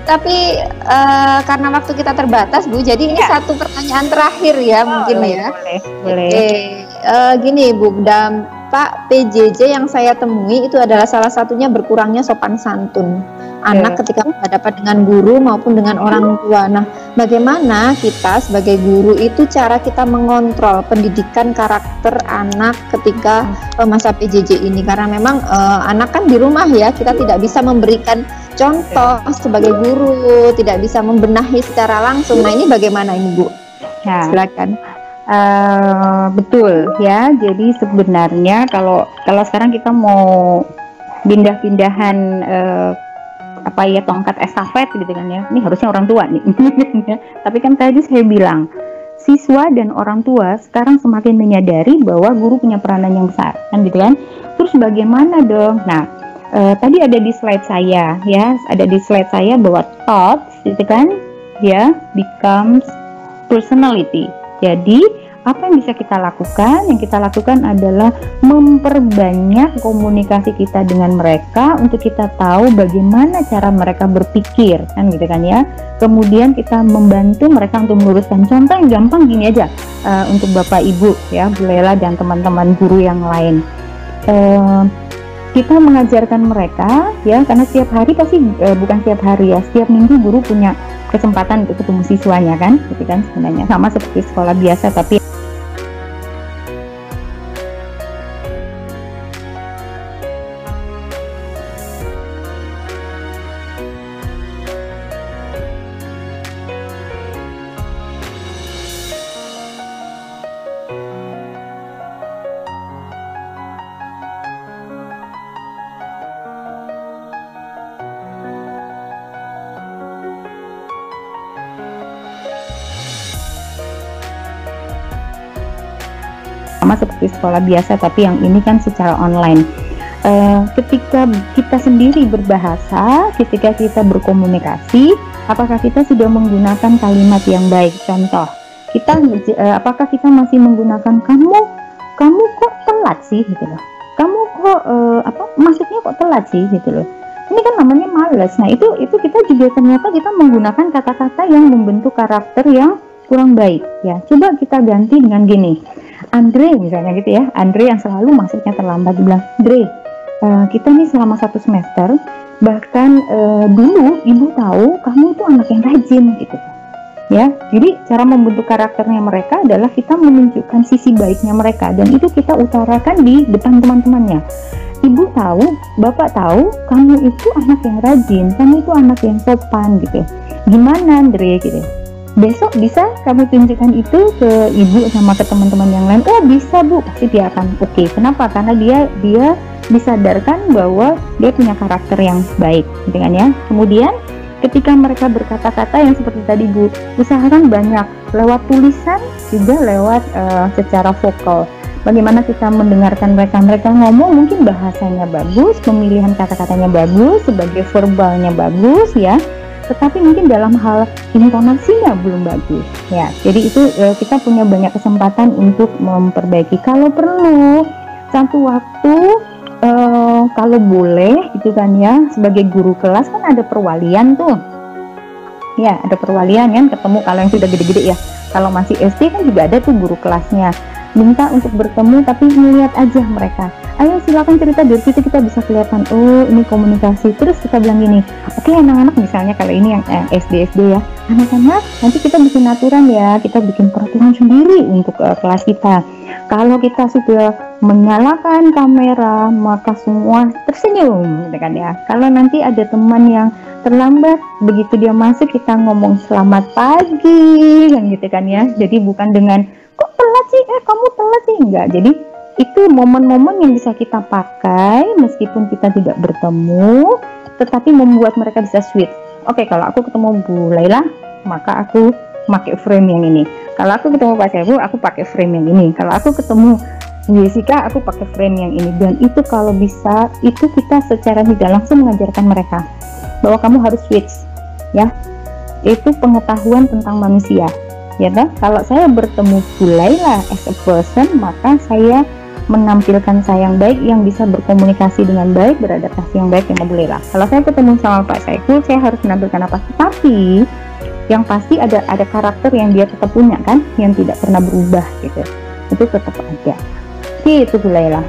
tapi karena waktu kita terbatas Bu, jadi ini satu pertanyaan terakhir ya mungkin ya. Boleh. Gini Bu, dampak PJJ yang saya temui itu adalah salah satunya berkurangnya sopan santun anak ketika berhadapan dengan guru maupun dengan orang tua. Nah, bagaimana kita sebagai guru itu cara kita mengontrol pendidikan karakter anak ketika masa PJJ ini? Karena memang anak kan di rumah ya, kita tidak bisa memberikan contoh sebagai guru, tidak bisa membenahi secara langsung. Nah, ini bagaimana ini Bu? Silakan. Betul ya. Jadi sebenarnya kalau sekarang kita mau pindah-pindahan apa ya, tongkat estafet gitu kan ya, ini harusnya orang tua nih. Tapi kan tadi saya bilang siswa dan orang tua sekarang semakin menyadari bahwa guru punya peranan yang besar kan gitu kan. Terus bagaimana dong? Nah tadi ada di slide saya ya, bahwa thoughts gitu kan ya becomes personality. Jadi apa yang bisa kita lakukan? Yang kita lakukan adalah memperbanyak komunikasi kita dengan mereka untuk kita tahu bagaimana cara mereka berpikir, kan gitu kan ya. Kemudian kita membantu mereka untuk meluruskan. Contoh yang gampang gini aja, untuk Bapak Ibu ya, Bu Laila dan teman-teman guru yang lain. Kita mengajarkan mereka ya, karena setiap hari pasti bukan setiap hari ya, setiap minggu guru punya kesempatan untuk ketemu siswanya kan, gitu kan, sebenarnya sama seperti sekolah biasa, tapi sama seperti sekolah biasa, tapi yang ini kan secara online. Ketika kita sendiri berbahasa, ketika kita berkomunikasi, apakah kita sudah menggunakan kalimat yang baik? Contoh, apakah kita masih menggunakan kamu kok telat sih gitu loh, kamu kok masuknya kok telat sih gitu loh, ini kan namanya malas. Nah itu kita juga ternyata kita menggunakan kata-kata yang membentuk karakter yang kurang baik ya. Coba kita ganti dengan gini, Andre misalnya gitu ya, Andre yang selalu masuknya terlambat, bilang, Andre, kita nih selama 1 semester, bahkan dulu ibu tahu kamu itu anak yang rajin gitu ya. Jadi cara membentuk karakternya mereka adalah kita menunjukkan sisi baiknya mereka, dan itu kita utarakan di depan teman-temannya. Ibu tahu, bapak tahu kamu itu anak yang rajin, kamu itu anak yang sopan gitu. Gimana Andre gitu, besok bisa kamu tunjukkan itu ke ibu sama ke teman-teman yang lain? Oh bisa bu, pasti dia akan oke. Kenapa? Karena dia disadarkan bahwa dia punya karakter yang baik gitu kan ya. Kemudian ketika mereka berkata-kata yang seperti tadi bu, usahakan banyak lewat tulisan juga lewat secara vokal. Bagaimana kita mendengarkan mereka ngomong, mungkin bahasanya bagus, pemilihan kata-katanya bagus, sebagai verbalnya bagus ya, tetapi mungkin dalam hal intonasinya belum bagus ya. Jadi itu kita punya banyak kesempatan untuk memperbaiki. Kalau perlu satu waktu, kalau boleh gitu kan ya, sebagai guru kelas kan ada perwalian tuh ya, ada perwalian kan, ketemu kalau yang sudah gede-gede ya. Kalau masih SD kan juga ada tuh guru kelasnya, minta untuk bertemu tapi melihat aja mereka, ayo silakan cerita, dari situ kita bisa kelihatan, oh ini komunikasi. Terus kita bilang gini, oke anak-anak, misalnya kalau ini yang SD ya, anak-anak nanti kita bikin aturan ya, kita bikin peraturan sendiri untuk kelas kita. Kalau kita sudah menyalakan kamera maka semua tersenyum gitu kan ya. Kalau nanti ada teman yang terlambat, begitu dia masuk kita ngomong selamat pagi kan gitu kan ya. Jadi bukan dengan kok telat sih, kamu telat sih, enggak. Jadi itu momen-momen yang bisa kita pakai meskipun kita tidak bertemu, tetapi membuat mereka bisa switch. Oke, kalau aku ketemu Bu Laila maka aku pakai frame yang ini. Kalau aku ketemu Pak Sebu, aku pakai frame yang ini. Kalau aku ketemu Jessica, aku pakai frame yang ini. Dan itu kalau bisa, itu kita secara tidak langsung mengajarkan mereka bahwa kamu harus switch ya. Itu pengetahuan tentang manusia ya kan? Kalau saya bertemu Bu Laila as a person, maka saya menampilkan saya yang baik, yang bisa berkomunikasi dengan baik, beradaptasi yang baik dengan Bu Laila. Kalau saya ketemu sama Pak Saiful, saya harus menampilkan apa? Tapi yang pasti ada karakter yang dia tetap punya kan, yang tidak pernah berubah gitu. Itu tetap ada. Gitu Bu Laila.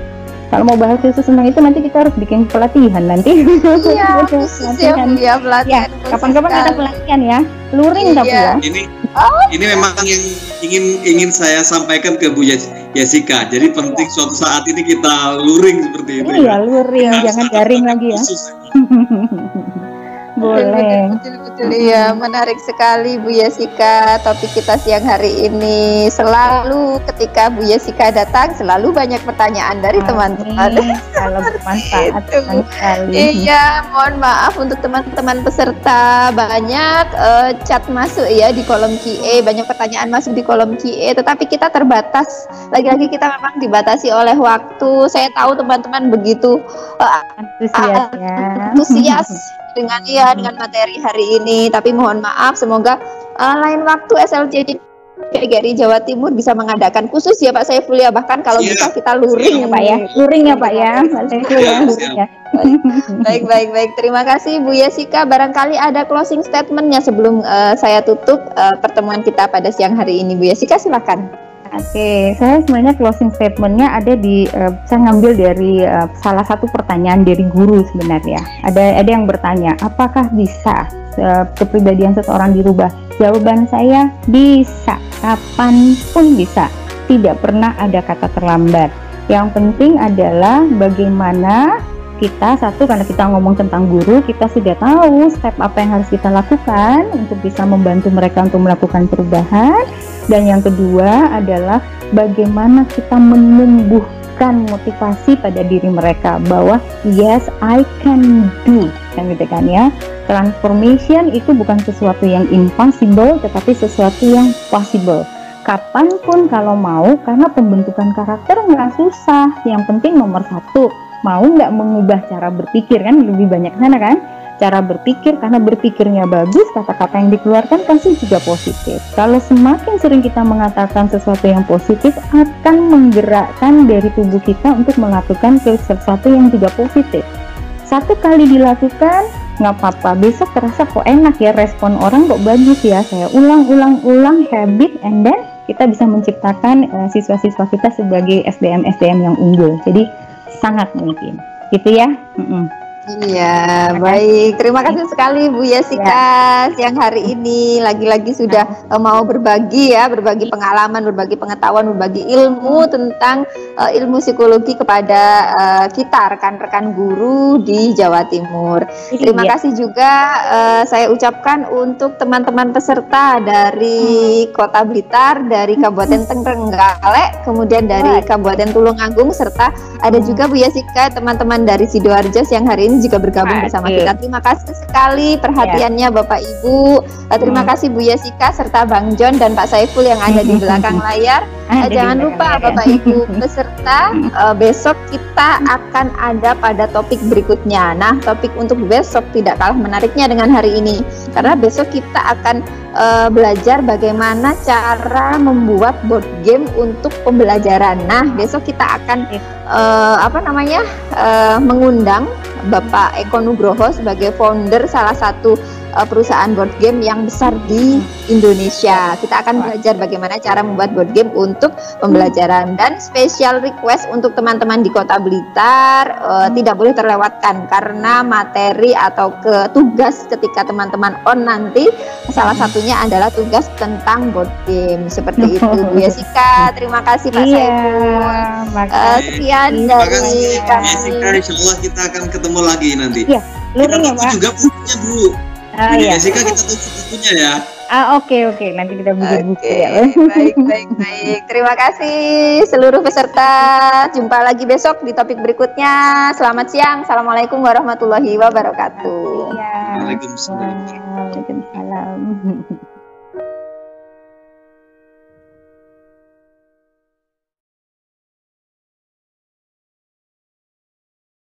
Kalau mau bahas khusus tentang itu nanti kita harus bikin pelatihan nanti. Iya, pelatihan. Ya, pelatihan. Ya, kapan-kapan kita pelatihan ya. Luring tapi ya. Ini memang yang ingin saya sampaikan ke Bu Jessica. Jadi penting suatu saat ini kita luring seperti itu. Iya, luring, jangan daring lagi ya. Boleh. Betul ya, menarik sekali Bu Jessica topik kita siang hari ini. Selalu ketika Bu Jessica datang selalu banyak pertanyaan dari teman-teman. Kalau bermanfaat sekali. Iya, mohon maaf untuk teman-teman peserta, banyak chat masuk ya di kolom QA, banyak pertanyaan masuk di kolom QA, tetapi kita terbatas. Lagi-lagi kita memang dibatasi oleh waktu. Saya tahu teman-teman begitu antusias dengan materi hari ini, tapi mohon maaf, semoga lain waktu SLJ PGRI Jawa Timur bisa mengadakan khusus ya Pak Saiful ya, bahkan kalau bisa kita luring ya Pak ya, luring ya Pak ya, Pak Saiful ya. Baik, terima kasih Bu Jessica. Barangkali ada closing statementnya sebelum saya tutup pertemuan kita pada siang hari ini. Bu Jessica silakan. Oke, saya sebenarnya closing statementnya ada di saya ngambil dari salah satu pertanyaan dari guru sebenarnya. Ada yang bertanya, apakah bisa kepribadian seseorang dirubah? Jawaban saya bisa, kapanpun bisa. Tidak pernah ada kata terlambat. Yang penting adalah bagaimana kita, satu, karena kita ngomong tentang guru, kita sudah tahu step apa yang harus kita lakukan untuk bisa membantu mereka untuk melakukan perubahan. Dan yang kedua adalah bagaimana kita menumbuhkan motivasi pada diri mereka bahwa yes, I can do, kan gitu kan ya. Transformation itu bukan sesuatu yang impossible, tetapi sesuatu yang possible. kapanpun kalau mau, karena pembentukan karakter nggak susah. Yang penting nomor satu, mau nggak mengubah cara berpikir, kan lebih banyak sana kan, cara berpikir. Karena berpikirnya bagus, kata-kata yang dikeluarkan pasti juga positif. Kalau semakin sering kita mengatakan sesuatu yang positif, akan menggerakkan dari tubuh kita untuk melakukan sesuatu yang juga positif. Satu kali dilakukan nggak apa-apa, besok terasa kok enak ya, respon orang kok bagus ya, saya ulang habit, and then kita bisa menciptakan siswa-siswa kita sebagai SDM yang unggul. Jadi sangat mungkin gitu ya. Iya, baik. Terima kasih sekali Bu Yesika siang hari ini. Lagi-lagi sudah mau berbagi pengalaman, berbagi pengetahuan, berbagi ilmu tentang ilmu psikologi kepada kita rekan-rekan guru di Jawa Timur. Terima kasih juga saya ucapkan untuk teman-teman peserta dari Kota Blitar, dari Kabupaten Trenggalek, kemudian dari Kabupaten Tulungagung, serta ada juga Bu Yesika, teman-teman dari Sidoarjo yang hari ini juga bergabung bersama kita. Terima kasih sekali perhatiannya Bapak Ibu. Terima kasih Bu Yesika serta Bang John dan Pak Saiful yang ada di belakang layar. Jangan lupa Bapak Ibu peserta, besok kita akan ada pada topik berikutnya. Nah, topik untuk besok tidak kalah menariknya dengan hari ini, karena besok kita akan belajar bagaimana cara membuat board game untuk pembelajaran. Nah, besok kita akan mengundang Bapak Eko Nugroho sebagai founder salah satu perusahaan board game yang besar di Indonesia. Kita akan belajar bagaimana cara membuat board game untuk pembelajaran, dan special request untuk teman-teman di Kota Blitar tidak boleh terlewatkan, karena materi atau tugas ketika teman-teman on nanti salah satunya adalah tugas tentang board game. Seperti itu Bu Yesika. Terima kasih Pak Saiful. Sekian dari kami. Insya Allah kita akan ketemu lagi nanti. Iya, kita tunggu juga bukunya Bu. Jessica kita tunggu bukunya ya. Oke, nanti kita buka buku ya. Baik. Terima kasih seluruh peserta. Jumpa lagi besok di topik berikutnya. Selamat siang. Assalamualaikum warahmatullahi wabarakatuh. Waalaikumsalam. Waalaikumsalam.